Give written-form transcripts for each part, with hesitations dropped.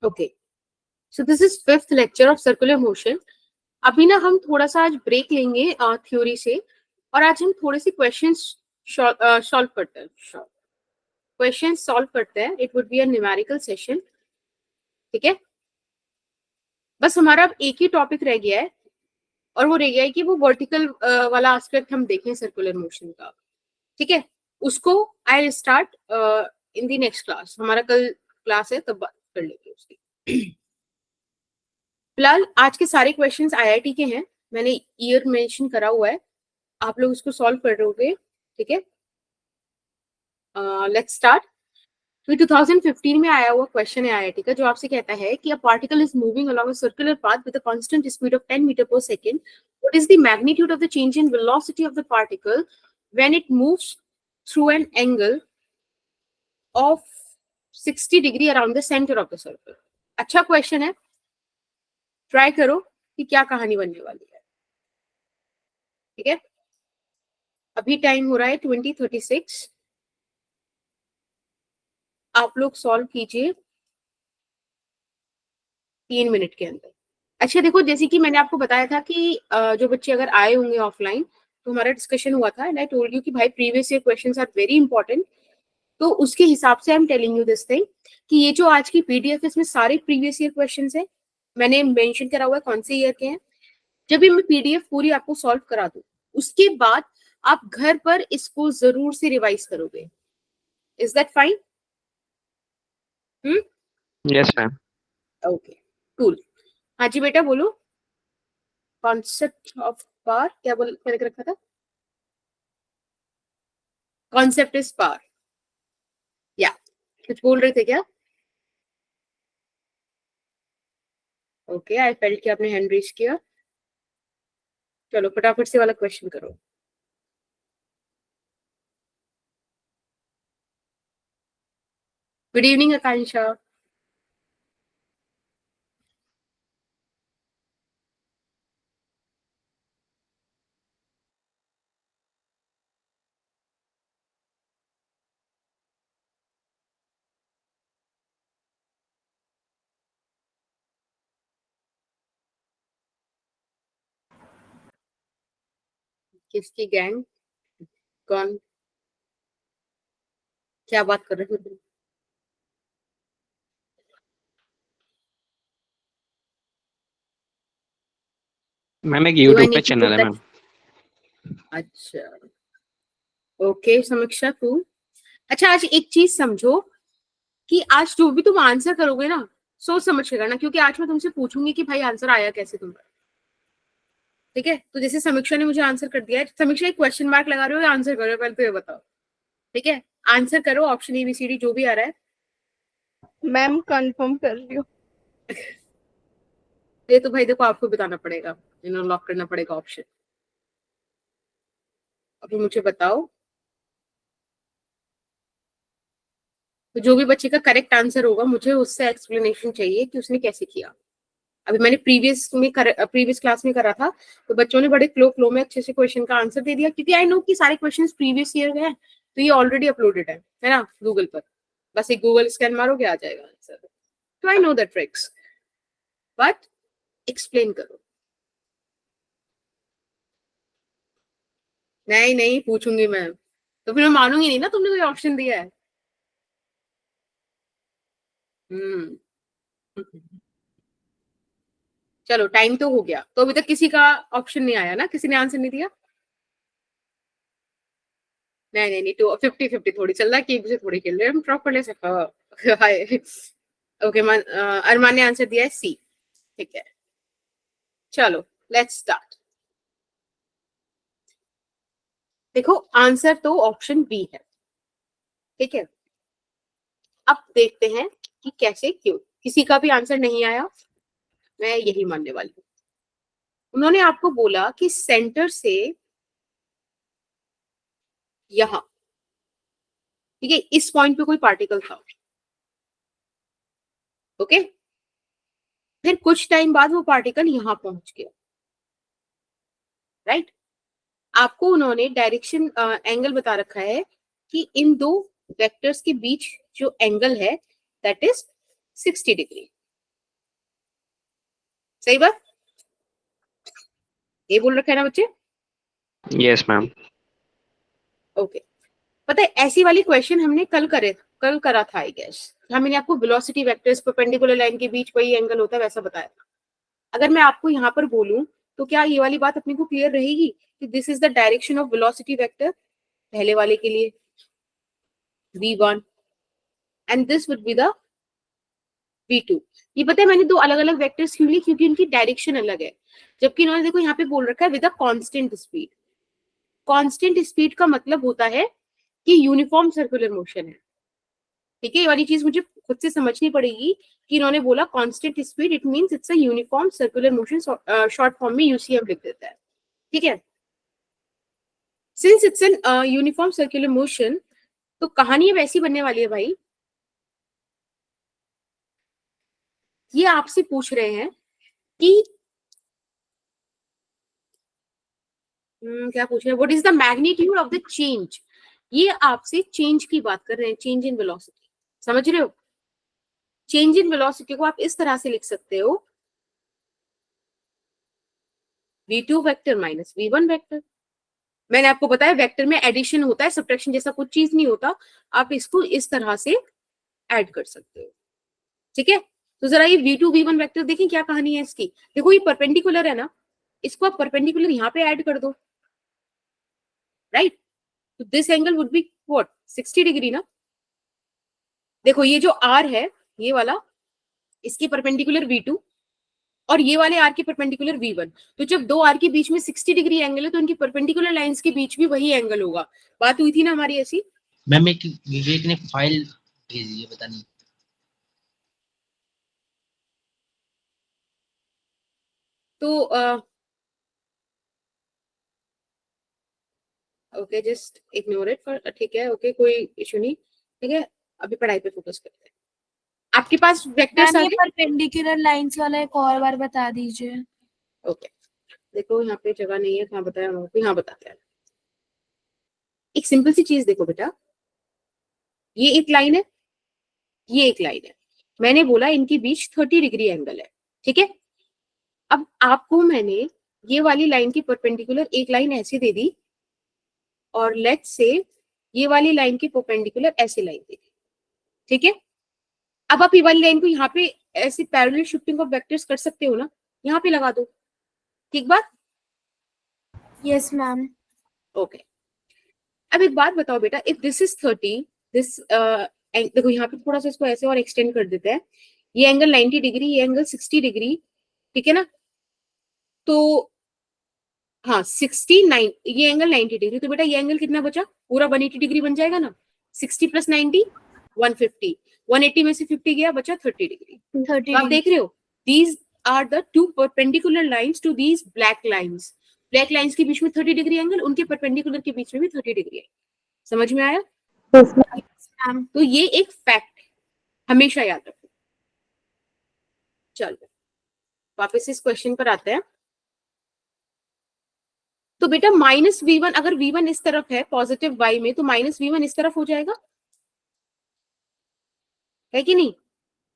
Okay, so this is 5th lecture of circular motion. अभी ना हम थोड़ा सा आज ब्रेक लेंगे थ्योरी से, और आज हम थोड़े से क्वेश्चंस सॉल्व करते हैं. क्वेश्चन सॉल्व करते हैं. It would be a numerical session. ठीक है, बस हमारा अब एक ही टॉपिक रह गया है, और वो रह गया है कि वो वर्टिकल वाला एस्पेक्ट हम देखें सर्कुलर मोशन का. ठीक है, उसको I start in the next class. हमारा कल क्लास है, तब बात कर लेंगे उसकी. फिलहाल आज के सारे क्वेश्चंस आईआईटी के हैं. मैंने ईयर मेंशन करा हुआ है, आप लोग उसको सॉल्व कर रहे. ठीक है, लेट्स स्टार्ट. तो 2015 में आया हुआ क्वेश्चन है आईआईटी का, जो आपसे कहता है कि a particle is moving along a circular path with a constant speed of 10 metre per second. What is the magnitude of the change in velocity of the particle when it moves through an angle of 60 degree around the centre of the circle. अच्छा question है, try करो कि क्या कहानी बनने वाली है. ठीक है, अभी टाइम हो रहा है 20:36. आप लोग सॉल्व कीजिए 3 मिनट के अंदर. अच्छा देखो, जैसे कि मैंने आपको बताया था कि जो बच्चे अगर आए होंगे ऑफलाइन, तो हमारा डिस्कशन हुआ था एंड आई टोल्ड यू कि भाई previous year questions are very important. तो उसके हिसाब से I am telling you this thing कि ये जो आज की पीडीएफ है, इसमें सारे प्रीवियस ईयर क्वेश्चंस है. मैंने मेंशन करा हुआ है कौन से ईयर के हैं. जब भी मैं पीडीएफ पूरी आपको सॉल्व करा दूं, उसके बाद आप घर पर इसको जरूर से रिवाइज करोगे. Is that fine? Yes ma'am. Okay, cool. हाँ जी बेटा बोलो. कॉन्सेप्ट ऑफ पावर क्या लिख रखा था? Concept is power. या कुछ बोल रहे थे क्या? ओके, आई फेल्ट कि आपने हैंड रेज किया. चलो फटाफट से वाला क्वेश्चन करो. गुड इवनिंग आकांक्षा. किसकी गैंग? कौन? क्या बात कर रहे हो? मैम एक Do I यूट्यूब पे need to चैनल put है that? मैम. अच्छा, ओके समीक्षा तू. अच्छा, आज एक चीज समझो कि आज जो भी तुम आंसर करोगे ना, सोच समझ के करना, क्योंकि आज मैं तुमसे पूछूंगी कि भाई आंसर आया कैसे तुम्हारा. ठीक है, तो जैसे समीक्षा ने मुझे आंसर कर दिया है. समीक्षा एक क्वेश्चन मार्क लगा रहे हो या आंसर कर रहे हो, पहले तो ये बताओ. ठीक है, आंसर करो. ऑप्शन एबीसीडी जो भी आ रहा है. मैम कंफर्म कर रही हूँ. ये तो भाई देखो, आपको बताना पड़ेगा, इन्होंने लॉक करना पड़ेगा ऑप्शन. अभी मुझे बताओ, तो जो भी बच्चे का करेक्ट आंसर होगा, मुझे उससे एक्सप्लेनेशन चाहिए कि उसने कैसे किया. अभी मैंने प्रीवियस क्लास में करा था, तो बच्चों ने बड़े फ्लो में अच्छे से क्वेश्चन का आंसर दे दिया, क्योंकि आई नो कि सारे क्वेश्चंस प्रीवियस ईयर के हैं, तो ये ऑलरेडी अपलोडेड है ना गूगल पर. बस एक गूगल स्कैन मारोगे आ जाएगा आंसर. तो I know the tricks, but explain करो. नहीं नहीं पूछूंगी मैं, तो फिर मैं मानूंगी नहीं ना तुमने कोई ऑप्शन दिया है. हम्म. चलो टाइम तो हो गया, तो अभी तक किसी का ऑप्शन नहीं आया ना, किसी ने आंसर नहीं दिया. नहीं नहीं नहीं, तो 50-50 थोड़ी चल रहा है कि मुझे थोड़ी खेल रहे हैं हम प्रॉपरली से. हाय. ओके, अरमान ने आंसर दिया है सी. ठीक है, चलो लेट्स स्टार्ट. देखो आंसर तो ऑप्शन बी है. ठीक है, अब देखते हैं कि कैसे क्यों. किसी का भी आंसर नहीं आया, मैं यही मानने वाली हूँ. उन्होंने आपको बोला कि सेंटर से यहां, ठीक है, इस पॉइंट पे कोई पार्टिकल था. ओके, फिर कुछ टाइम बाद वो पार्टिकल यहां पहुंच गया. राइट, आपको उन्होंने डायरेक्शन एंगल बता रखा है कि इन दो वेक्टर्स के बीच जो एंगल है दैट इज 60 डिग्री. सही बात, ये बोल रखा है ना बच्चे? Yes, ma'am. ओके, पता है ऐसी वाली क्वेश्चन हमने कल करा था आई गेस। हमने आपको वेलोसिटी वेक्टर्स परपेंडिकुलर लाइन के बीच वही एंगल होता है वैसा बताया था। अगर मैं आपको यहाँ पर बोलूं तो क्या ये वाली बात अपने को क्लियर रहेगी कि this is the direction of velocity vector पहले वाले के लिए v1 and this would be the v2। ये पता है मैंने दो अलग अलग वेक्टर्स क्यों ली, क्योंकि उनकी डायरेक्शन अलग है। जबकि इन्होंने देखो यहाँ पे बोल रखा है with a constant speed. Constant speed का मतलब होता है कि यूनिफॉर्म सर्कुलर मोशन है। ठीक है, ये वाली चीज मुझे खुद से समझनी पड़ेगी कि इन्होंने बोला constant speed, it means it's a uniform circular motion, short form में यूसीएम लिख देता है। ठीक है, since it's an uniform circular motion तो कहानी अब ऐसी बनने वाली है भाई, ये आपसे पूछ रहे हैं कि क्या पूछ रहे हैं, what is the magnitude of the change. ये आपसे चेंज की बात कर रहे हैं, चेंज इन वेलोसिटी। समझ रहे हो? चेंज इन वेलोसिटी को आप इस तरह से लिख सकते हो v2 vector minus v1 vector. मैंने आपको बताया वेक्टर में एडिशन होता है, सब्ट्रैक्शन जैसा कुछ चीज नहीं होता। आप इसको इस तरह से ऐड कर सकते हो। ठीक है, तो जरा ये v2 v1 वेक्टर देखें क्या कहानी है इसकी। देखो ये परपेंडिकुलर है ना, इसको आप परपेंडिकुलर यहाँ पे ऐड कर दो, राइट? तो this angle would be what 60 degree ना। देखो ये जो r है ये वाला, इसके परपेंडिकुलर v2 और ये वाले आर के परपेंडिकुलर v1। तो जब दो आर के बीच में 60 डिग्री एंगल है तो उनकी परपेंडिकुलर लाइंस के बीच भी वही एंगल होगा। बात हुई थी ना हमारी ऐसी। मैम एक विवेक ने फाइल भेजी है, पता नहीं। तो okay just ignore it for, ठीक है ओके कोई इशू नहीं। ठीक है, अभी पढ़ाई पे फोकस करते हैं। आपके पास वेक्टर्स मैम आ ये गए? परपेंडिकुलर लाइंस वाला एक और बार बता दीजिए। ओके, देखो यहाँ पे जगह नहीं है, कहाँ बताया हम आपको, यहाँ बताते हैं। एक सिंपल सी चीज देखो बेटा, ये एक लाइन है, ये एक लाइन है। मैंने बोला इनके बीच 30 डिग्री एंगल है। ठीक है, अब आपको मैंने ये वाली लाइन की परपेंडिकुलर एक लाइन ऐसे दे दी और लेट्स से ये वाली लाइन की परपेंडिकुलर ऐसे लाइन दे दी। ठीक है, अब आप ये वाली लाइन को यहाँ पे ऐसे पैरेलल शिफ्टिंग ऑफ वेक्टर्स कर सकते हो ना, यहाँ पे लगा दो। ठीक बात? Yes ma'am. ओके, अब एक बात बताओ बेटा, इफ दिस इज 30, दिस देखो यहाँ पे थोड़ा सा इसको ऐसे और एक्सटेंड कर देते हैं। ये एंगल 90 डिग्री, ये एंगल 60 डिग्री। ठीक है ना, तो हाँ 69, ये एंगल 90 डिग्री। तो बेटा ये एंगल कितना बचा, पूरा 180 डिग्री बन जाएगा ना। 60 प्लस 90 150, 180 में से 50 गया, बचा 30 डिग्री। 30 तो आप देख रहे हो, these are the two perpendicular lines to these black lines. Black lines के बीच में 30 डिग्री एंगल, उनके परपेंडिकुलर के बीच में भी 30 डिग्री है। समझ में आया? मैम। तो ये एक फैक्ट है, हमेशा याद रखो। चलो वापस इस क्वेश्चन पर आते हैं। तो बेटा माइनस v1, अगर v1 इस तरफ है पॉजिटिव y में, तो माइनस v1 इस तरफ हो जाएगा, है कि नहीं?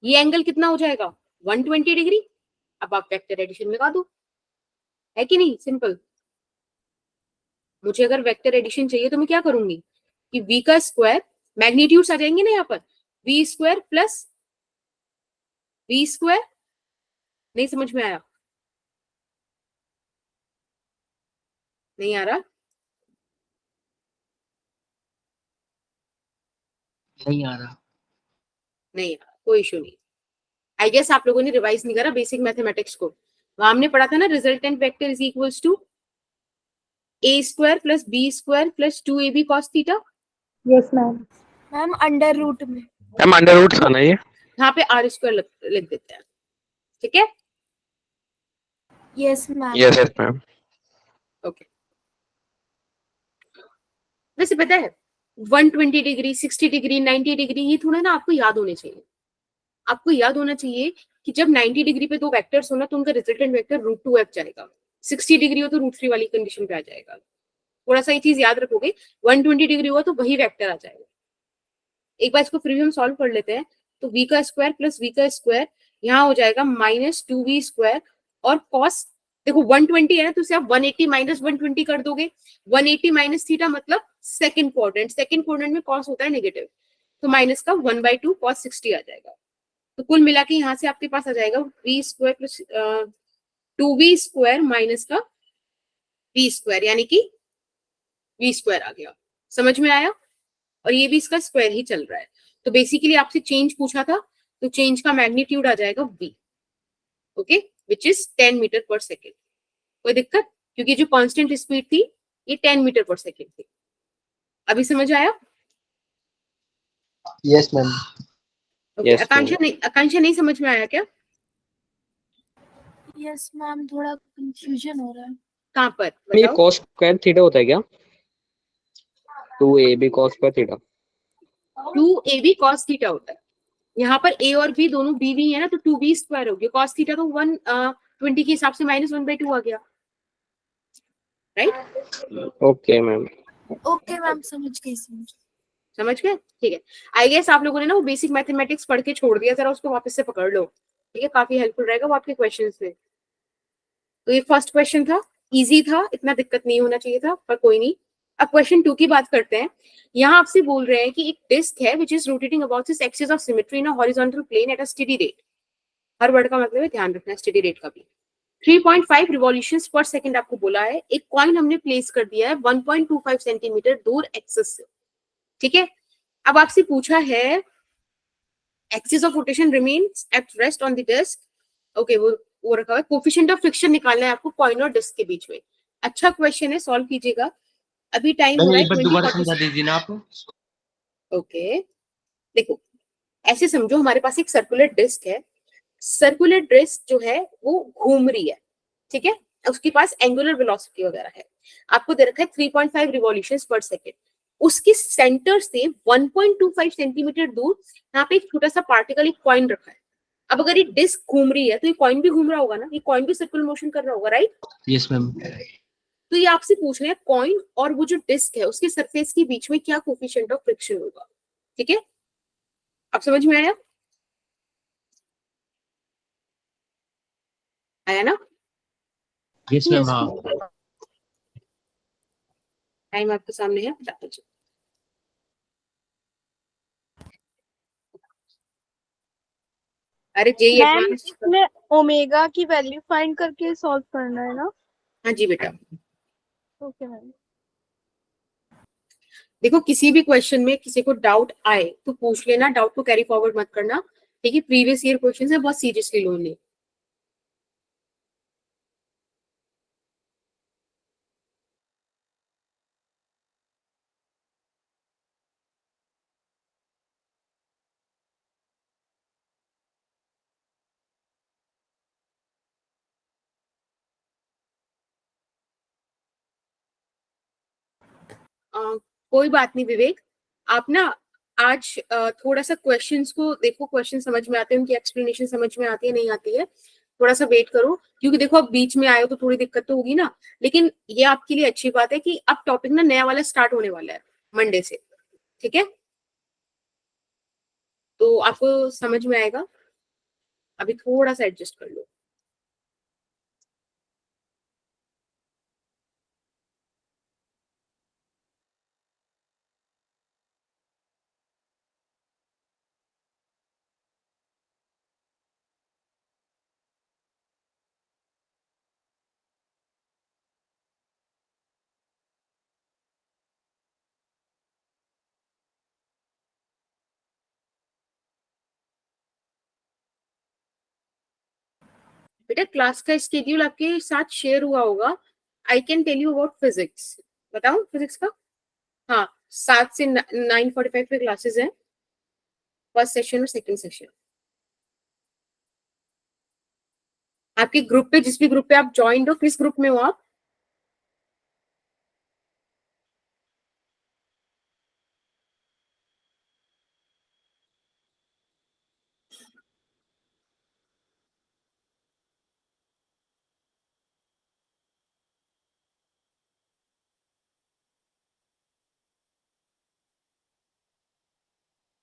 ये एंगल कितना हो जाएगा 120 डिग्री। अब आप वेक्टर एडिशन लगा दो, है कि नहीं? सिंपल। मुझे अगर वेक्टर एडिशन चाहिए तो मैं क्या करूंगी कि v का स्क्वायर, मैग्नीट्यूड्स आ जाएंगे ना यहाँ पर, v square plus v square. नहीं समझ में आया? नहीं आ रहा? नहीं आ रहा। नहीं आ रहा, कोई इशू नहीं। आई गेस आप लोगों ने रिवाइज नहीं करा बेसिक मैथमेटिक्स को। वहां हमने पढ़ा था ना resultant vector is equals to a square plus b square plus 2ab cos theta. Yes ma'am. Ma'am under root में। मैम अंडर रूट था ना ये? यहाँ पे r स्क्वायर लिख देते हैं। ठीक है, yes ma'am. Yes, yes, ma'am. Okay. वैसे पता है 120 डिग्री, 60 डिग्री, 90 डिग्री, ये थोड़ा ना आपको याद होने चाहिए। आपको याद होना चाहिए कि जब 90 डिग्री पे दो वेक्टर्स हो ना तो उनका रिजल्टेंट वेक्टर √2f जाएगा। 60 डिग्री हो तो √3 वाली कंडीशन पे आ जाएगा। थोड़ा सा ये चीज याद रखोगे, 120 डिग्री हुआ तो वही वेक्टर आ जाएगा। एक बार इसको फिर भी हम सॉल्व कर लेते हैं। तो v का स्क्वायर प्लस v का स्क्वायर यहाँ हो जाएगा -2v स्क्वायर और कॉस देखो 120 है ना, तो उसे आप 180 माइनस 120 कर दोगे। 180 माइनस थीटा मतलब सेकंड क्वाड्रेंट में कॉस होता है नेगेटिव, तो माइनस का 1/2 कॉस 60 आ जाएगा। तो कुल मिला के यहाँ से आपके पास आ जाएगा v square plus 2v square minus का v स्क्वायर, यानी कि v स्क्वायर आ गया। समझ में आया? और ये भी इसका स्क्वायर ही चल रहा है। तो बेसिकली आपसे चेंज पूछा था, तो चेंज का मैग्नीट्यूड आ जाएगा v, okay, which is 10 metre per second. कोई दिक्कत? क्योंकि जो कांस्टेंट स्पीड थी ये 10 मीटर पर सेकेंड थी। अभी समझ आया? Yes ma'am. Okay, Yes, ma'am. आकांक्षा नहीं समझ में आया क्या? यस मैम, थोड़ा कंफ्यूजन हो रहा है। कहाँ पर ये बताओ? cos स्क्वायर थीटा होता है क्या? 2ab cos square theta. 2ab cos theta होता है। यहाँ पर a और b दोनों b भी है ना, तो 2b स्क्वायर हो गया। cos थीटा तो 120 के हिसाब से माइनस 1/2 आ गया, right? Okay ma'am. Okay ma'am, समझ गई। समझ गए? ठीक है। आई गेस आप लोगों ने ना वो बेसिक मैथमेटिक्स पढ़ के छोड़ दिया, जरा उसको वापस से पकड़ लो, ठीक है? काफी हेल्पफुल रहेगा वो आपके क्वेश्चंस में। तो ये फर्स्ट क्वेश्चन था, इजी था, इतना दिक्कत नहीं होना चाहिए था, पर कोई नहीं। अब क्वेश्चन 2 की बात करते हैं। यहाँ आपसे बोल रहे हैं कि एक डिस्क है which is rotating about its axis of symmetry in a horizontal plane at a steady rate. हर वर्ड का मतलब है, ध्यान रखना है स्टेडी रेट का भी। 3.5 रिवॉल्यूशंस पर सेकंड आपको बोला है। एक कॉइन हमने प्लेस कर दिया है 1.25 सेंटीमीटर दूर एक्सिस से, ठीक है? अब आपसे पूछा है axis of rotation remains at rest on the disc, okay, वो रखा हुआ है। कोफिशिएंट ऑफ फ्रिक्शन निकालना है आपको कॉइन और डिस्क के बीच में। अच्छा क्वेश्चन है, सॉल्व कीजिएगा। अभी टाइम हो मैम रहा एक है बार दोबारा 20। समझा दीजिए ना आप। ओके, देखो ऐसे समझो, हमारे पास एक सर्कुलर डिस्क है। सर्कुलर डिस्क जो है वो घूम रही है, ठीक है? उसके पास एंगुलर वेलोसिटी वगैरह है। आपको दे रखा है 3.5 रिवॉल्यूशंस पर सेकंड। उसके सेंटर से 1.25 सेंटीमीटर दूर यहाँ पे एक छोटा सा पार्टिकल, एक कॉइन रखा है। अब अगर ये डिस्क घूम रही है तो ये कॉइन भी घूम रहा होगा ना, ये कॉइन भी सर्कुलर मोशन कर रहा होगा, राइट? Yes ma'am. तो ये आपसे पूछ रहे हैं कॉइन और वो जो डिस्क है उसके सरफेस के बीच में क्या कोफिशिएंट ऑफ फ्रिक्शन होगा, ठीक है? अब समझ में आया? आया ना? Yes ma'am. हाँ टाइम आपके सामने है, बता दीजिए। अरे जेई मैम एडवांस। इसमें ओमेगा की वैल्यू फाइंड करके सॉल्व करना है ना? हाँ जी बेटा। Okay ma'am. देखो किसी भी क्वेश्चन में किसी को डाउट आए तो पूछ लेना, डाउट को कैरी फॉरवर्ड मत करना, ठीक है? प्रीवियस ईयर क्वेश्चन है, बहुत सीरियसली लो ले। कोई बात नहीं विवेक, आप ना आज थोड़ा सा क्वेश्चंस को देखो, क्वेश्चन समझ में आते हैं, उनकी एक्सप्लेनेशन समझ में आती है नहीं आती है, थोड़ा सा वेट करो। क्योंकि देखो अब बीच में आए हो तो थोड़ी दिक्कत तो होगी ना, लेकिन ये आपके लिए अच्छी बात है कि अब टॉपिक ना नया वाला स्टार्ट होने वाला है मंडे से, ठीक है? तो आपको समझ में आएगा। अभी थोड़ा सा एडजस्ट कर लो। बेटा क्लास का स्केड्यूल आपके साथ शेयर हुआ होगा। I can tell you about physics. बताऊं फिजिक्स का? हाँ, 7 से 9:45 पे क्लासेस हैं, फर्स्ट सेशन और सेकंड सेशन। आपके ग्रुप पे, जिस भी ग्रुप पे आप ज्वाइन हो, किस ग्रुप में हो आप?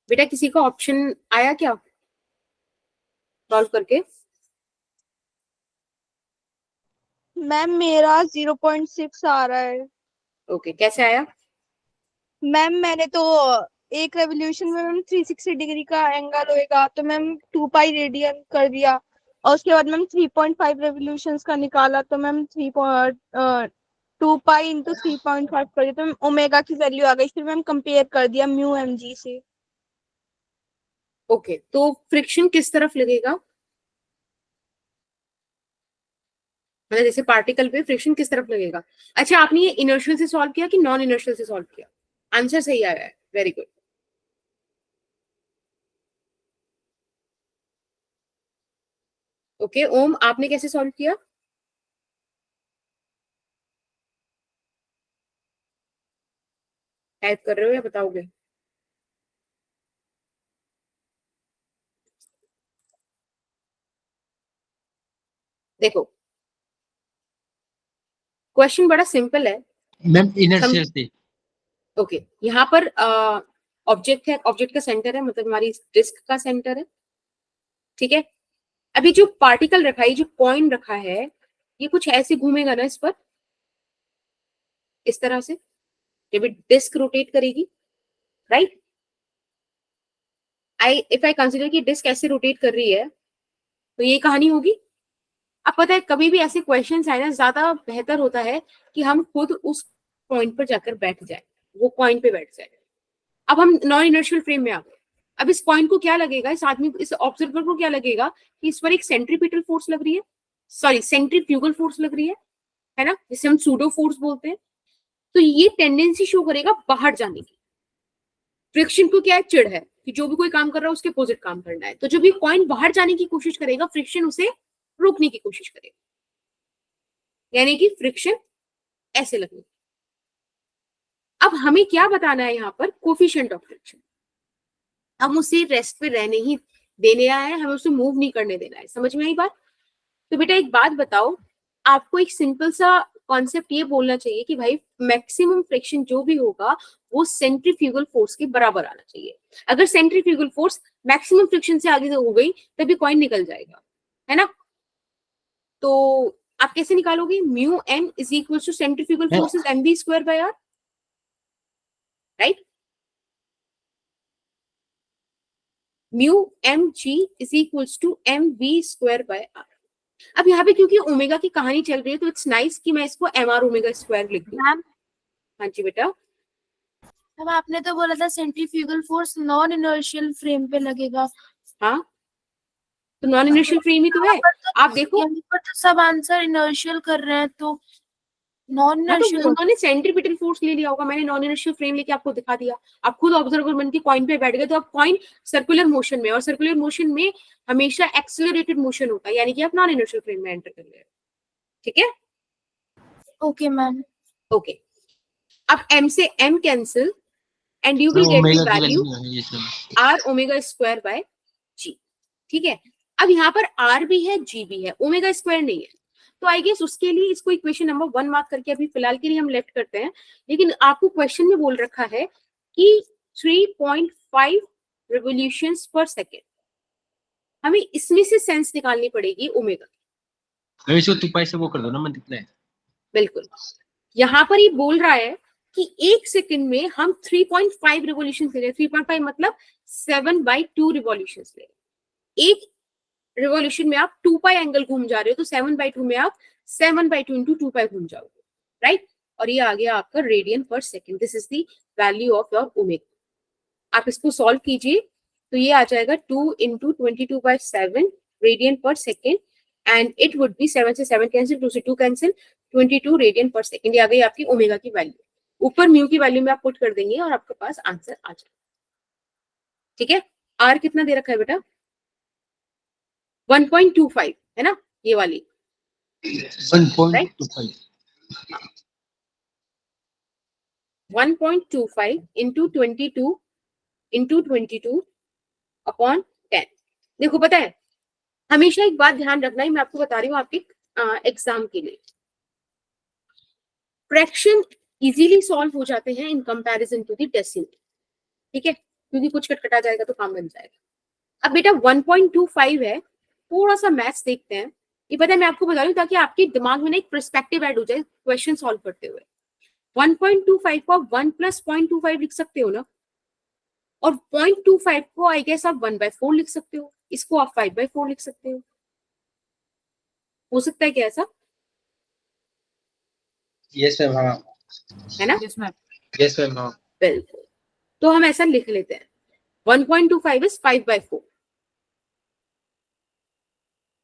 बेटा किसी का ऑप्शन आया क्या सॉल्व करके? मैम मेरा 0.6 आ रहा है। ओके, कैसे आया? मैम मैंने तो एक रेवोल्यूशन में मैम 360 डिग्री का एंगल होएगा तो मैम 2 पाई रेडियन कर दिया, और उसके बाद मैम 3.5 रेवोल्यूशंस का निकाला तो मैम 2 पाई इंटू 3.5 कर दिया तो मैम ओमेगा की वैल्यू आ गई। फिर मैम कंपेयर कर दिया म्यू एम जी से। ओके, तो फ्रिक्शन किस तरफ लगेगा? मतलब जैसे पार्टिकल पे फ्रिक्शन किस तरफ लगेगा? अच्छा, आपने ये इनर्शियल से सॉल्व किया कि नॉन इनर्शियल से सॉल्व किया? आंसर सही आया है, वेरी गुड। ओके ओम, आपने कैसे सॉल्व किया? टाइप कर रहे हो या बताओगे? देखो, क्वेश्चन बड़ा सिंपल है। मैम इनर्शियल से। ओके, यहाँ पर ऑब्जेक्ट है, ऑब्जेक्ट का सेंटर है, मतलब हमारी डिस्क का सेंटर है, ठीक है। अभी जो पार्टिकल रखा है, जो कॉइन रखा है, ये कुछ ऐसे घूमेगा ना इस पर, इस तरह से, जब डिस्क रोटेट करेगी, राइट? इफ आई कंसिडर कि डिस्क ऐसे रोटेट कर रही है तो ये कहानी होगी। अब पता है, कभी भी ऐसे क्वेश्चन आए ना, ज्यादा बेहतर होता है कि हम खुद उस पॉइंट पर जाकर बैठ जाए, वो पॉइंट पे बैठ जाए। अब हम नॉन इनर्शियल फ्रेम में आ गए। अब इस पॉइंट को क्या लगेगा, इस आदमी, इस ऑब्जर्वर को क्या लगेगा कि इस पर एक सेंट्रीपिटल फोर्स लग रही है, सॉरी सेंट्रीफ्यूगल फोर्स लग रही है ना, जिसे हम सूडो फोर्स बोलते हैं। तो ये टेंडेंसी शो करेगा बाहर जाने की। फ्रिक्शन को क्या है, चिढ़ है कि जो भी कोई काम कर रहा है उसके अपोजिट काम करना है। तो जब ये कॉइन बाहर जाने की कोशिश करेगा, फ्रिक्शन उसे रोकने की कोशिश करेगा, यानी कि फ्रिक्शन ऐसे लगेगा। अब हमें क्या बताना है यहाँ पर, कोफिशिएंट ऑफ फ्रिक्शन। हम उसे रेस्ट पे रहने ही देने आए हैं, हमें उसे मूव नहीं करने देना है। समझ में आई बात? तो बेटा एक बात बताओ, आपको एक सिंपल सा कॉन्सेप्ट ये बोलना चाहिए कि भाई मैक्सिमम फ्रिक्शन जो भी होगा वो सेंट्रीफ्यूगल फोर्स के बराबर आना चाहिए। अगर सेंट्रीफ्यूगल फोर्स मैक्सिमम फ्रिक्शन से आगे हो गई तभी कॉइन निकल जाएगा, है ना? तो आप कैसे निकालोगे? Mu m is equal to centrifugal force is m v square by r, right? Mu m g is equal to m v square by r. अब यहाँ पे क्योंकि ओमेगा की कहानी चल रही है तो इट्स नाइस कि मैं इसको एम आर ओमेगा स्क्वायर लिख दूं। मैम हाँ जी बेटा। मैम आपने तो बोला था centrifugal force non inertial frame पे लगेगा। हाँ, तो नॉन इनर्शियल फ्रेम ही तो है। आप देखो, यहाँ पर तो सब आंसर इनर्शियल कर रहे हैं, तो नॉन हाँ, तो इनर्शियल उन्होंने सेंट्रीपिटल फोर्स ले लिया होगा, मैंने नॉन इनर्शियल फ्रेम लेके आपको दिखा दिया। आप खुद ऑब्जर्वर बन के कॉइन पे बैठ गए, तो आप कॉइन सर्कुलर मोशन में, और सर्कुलर मोशन में हमेशा एक्सेलरेटेड मोशन होता है, यानी कि आप नॉन इनर्शियल फ्रेम में एंटर कर रहे हैं, ठीक है? Okay ma'am. ओके, अब m से m cancel and you will ma'am get the omega की वैल्यू वैल्यू ये सब। r omega square by g, ठीक है? अब यहाँ पर r भी है, g भी है, ओमेगा स्क्वायर नहीं है। तो आई गेस उसके लिए इसको इक्वेशन नंबर 1 मार्क करके अभी फिलहाल के लिए हम लेफ्ट करते हैं। लेकिन आपको क्वेश्चन में बोल रखा है कि 3.5 रिवोल्यूशंस पर सेकेंड, हमें इसमें से सेंस निकालनी पड़ेगी ओमेगा। मैम इसको 2 पाई से वो कर दो ना, मल्टीप्लाई। बिल्कुल, यहाँ पर ये बोल रहा है कि एक सेकंड में हम 3.5 रिवोल्यूशन ले रहे हैं। 3.5 मतलब 7/2 रिवोल्यूशन ले रहे हैं। एक रिवोल्यूशन में आप 2 पाई एंगल घूम जा रहे हो, तो 7/2 में आप 7/2 इंटू 2 पाई घूम जाओगे, राइट? और ये आ गया आपका रेडियन पर second. This is the value of your omega. आप इसको सॉल्व कीजिए तो ये आ जाएगा 2 इंटू 22/7 रेडियन पर second, and it would B 7 से 7 कैंसिल, 2 से 2 कैंसिल, 22 रेडियन पर सेकेंड। ये आ गई आपकी ओमेगा की वैल्यू। ऊपर म्यू की वैल्यू में आप पुट कर देंगे और आपके पास आंसर आ जाएगा, ठीक है? आर कितना दे रखा है बेटा? 1.25 है ना, ये वाली 1.25 1.25 इंटू 22 अपॉन 10। देखो पता है, हमेशा एक बात ध्यान रखना है, मैं आपको बता रही हूँ आपके एग्जाम के लिए, फ्रैक्शन इजीली सॉल्व हो जाते हैं in comparison to the decimal, ठीक है? क्योंकि कुछ कटकटा जाएगा तो काम बन जाएगा। अब बेटा 1.25 है, थोड़ा सा मैथ्स देखते हैं। ये पता है, मैं आपको बता रही हूँ ताकि आपके दिमाग में ना एक पर्सपेक्टिव ऐड हो जाए क्वेश्चन सॉल्व करते हुए। 1.25 को आप 1 + 0.25 लिख सकते हो ना, और 0.25 को आई गेस आप 1/4 लिख सकते हो, इसको आप 5/4 लिख सकते हो सकता है क्या ऐसा? यस मैम, हाँ। है ना? Yes ma'am. यस मैम, हाँ। बिल्कुल। तो हम ऐसा लिख लेते हैं, 1.25 इज 5/4।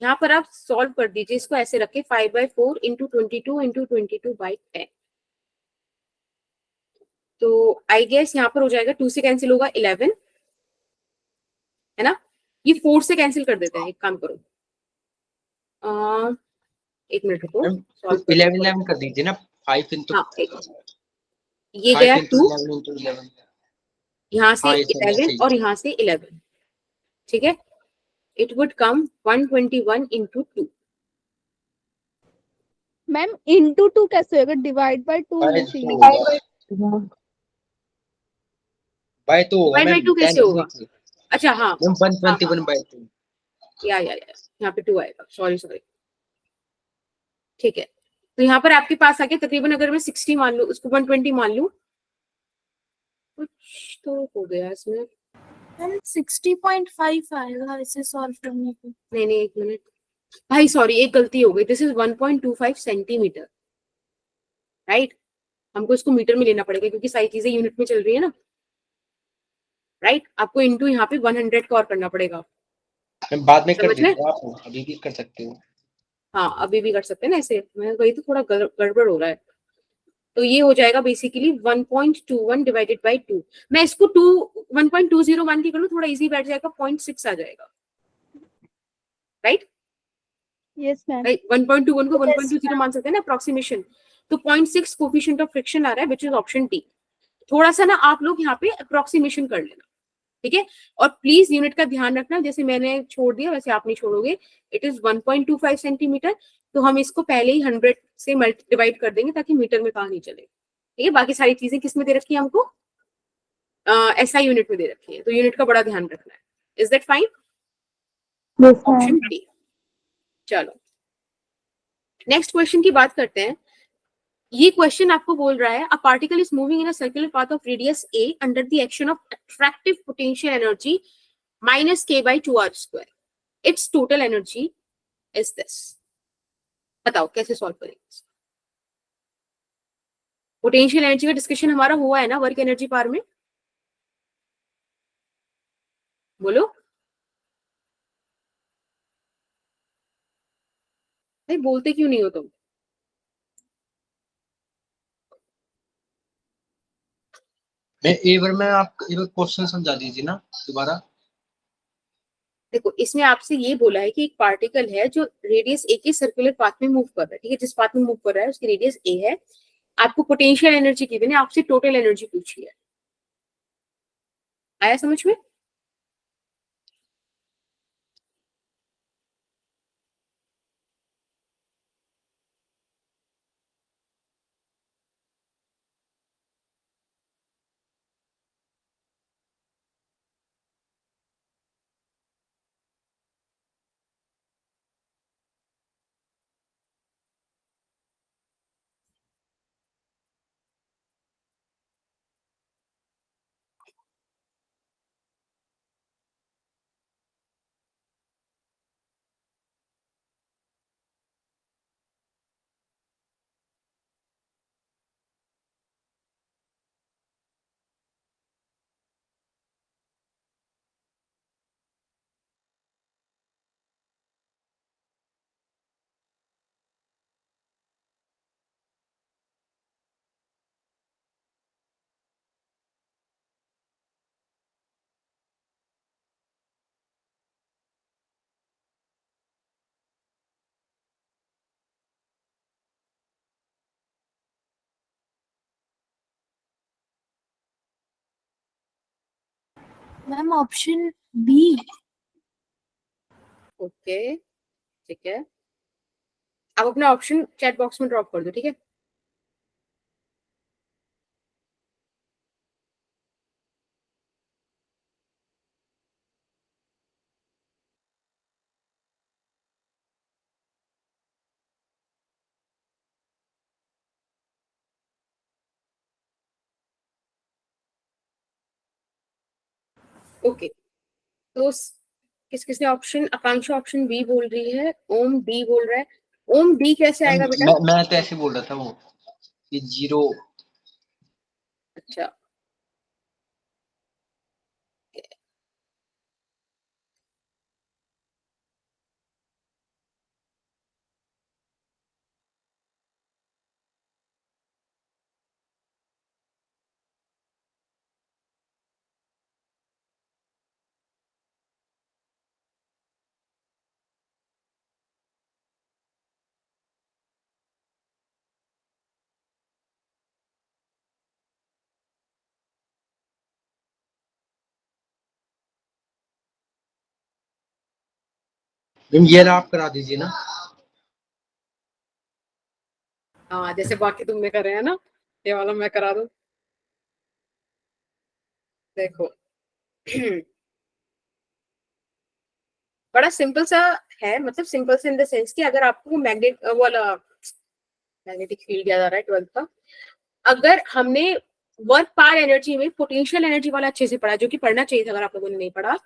यहाँ पर आप सॉल्व कर दीजिए इसको, ऐसे रखे 5/4 इंटू 22 इंटू 22/10। तो आई गेस यहाँ पर हो जाएगा 2 से कैंसिल होगा 11, है ना? ये 4 से कैंसिल कर देते हैं, एक काम करो, एक मिनट रुको, मैम सॉल्व कर 11 देते हैं। 11 कर दीजिए ना, 5 इंटू हाँ, ये 5 गया इंटू 2, 11 इंटू 11। यहाँ से हाँ, ये सही 11 सही। और यहाँ से 11, ठीक है? It would come 121 into 2। Ma'am into 2 कैसे होगा, डिवाइड बाय 2 होना बाय चाहिए। 2 होगा, बाय 2 होगा डिवाइड बाई मैम, 2 कैसे 10 होगा? देखिए अच्छा, हाँ मैम, हाँ हाँ, 121/2। या यहाँ पे 2 आएगा, सॉरी सॉरी, ठीक है। तो यहाँ पर आपके पास आके तकरीबन, अगर मैं 60 मान लूँ, उसको 120 मान लूँ, कुछ तो हो गया इसमें। मैम 60.5 आएगा इसे सॉल्व करने पे। नहीं, एक मिनट भाई, सॉरी, एक गलती हो गई। This is 1.25 centimetre, right? हमको इसको मीटर में लेना पड़ेगा क्योंकि सारी चीजें यूनिट में चल रही है ना, राइट? आपको इंटू यहाँ पे 100 का और करना पड़ेगा, मैम बाद में कर समझ रहे? दीजिए, आप अभी भी कर सकते हो। हाँ, अभी भी कर सकते हैं ना ऐसे, मैं वही तो थोड़ा गड़बड़ हो रहा है। तो ये हो जाएगा बेसिकली 1.21 डिवाइडेड बाई 2। मैं इसको 1.20 मान के करूँ, थोड़ा इजी बैठ जाएगा, 0.6 आ जाएगा, राइट? Yes ma'am. 1.21 को 1.20 मान सकते हैं ना, अप्रोक्सीमेशन। तो 0.6 कोफिशिएंट ऑफ फ्रिक्शन आ रहा है, विच इज ऑप्शन डी। थोड़ा सा ना आप लोग यहाँ पे अप्रोक्सीमेशन कर लेना, ठीक है? और प्लीज यूनिट का ध्यान रखना, जैसे मैंने छोड़ दिया वैसे आप नहीं छोड़ोगे। इट इज 1.25 सेंटीमीटर, तो हम इसको पहले ही 100 से डिवाइड कर देंगे ताकि मीटर में कहा नहीं चले, ठीक है? बाकी सारी चीजें किस में दे रखी है हमको? एसआई यूनिट में दे रखी है, तो यूनिट का बड़ा ध्यान रखना है। Is that fine? Option D. चलो नेक्स्ट क्वेश्चन की बात करते हैं। ये क्वेश्चन आपको बोल रहा है, अ particle is moving in a circular path of radius A under the action of attractive potential energy -k/2r²। It's total energy is this. बताओ कैसे सॉल्व करेंगे? पोटेंशियल एनर्जी का डिस्कशन हमारा हुआ है ना वर्क एनर्जी पार में, बोलो भाई, बोलते क्यों नहीं हो तुम? मैं एक बार, मैं आप एक बार क्वेश्चन समझा दीजिए ना दोबारा। देखो, इसमें आपसे ये बोला है कि एक पार्टिकल है जो रेडियस ए के सर्कुलर पाथ में मूव कर रहा है, ठीक है? जिस पाथ में मूव कर रहा है उसकी रेडियस ए है। आपको पोटेंशियल एनर्जी की है, आपसे टोटल एनर्जी पूछी है। आया समझ में? Ma'am option B. ओके, ठीक है। आप अपना ऑप्शन चैट बॉक्स में ड्रॉप कर दो, ठीक है? ओके, तो किस किसने ऑप्शन, आकांक्षा ऑप्शन बी बोल रही है, ओम डी बोल रहा है। ओम डी कैसे आएगा बेटा? मैं तो ऐसे बोल रहा था वो कि 0। अच्छा, मैम ये आप करा दीजिए ना। हाँ जैसे बाकी तुमने करे है ना, ये वाला मैं करा दूं। देखो बड़ा सिंपल सा है, मतलब सिंपल से इन द सेंस कि अगर आपको वाला मैग्नेटिक फील्ड याद आ रहा है 12th का, अगर हमने वर्क पार एनर्जी में पोटेंशियल एनर्जी वाला अच्छे से पढ़ा, जो कि पढ़ना चाहिए था अगर आप लोगों ने नहीं पढ़ा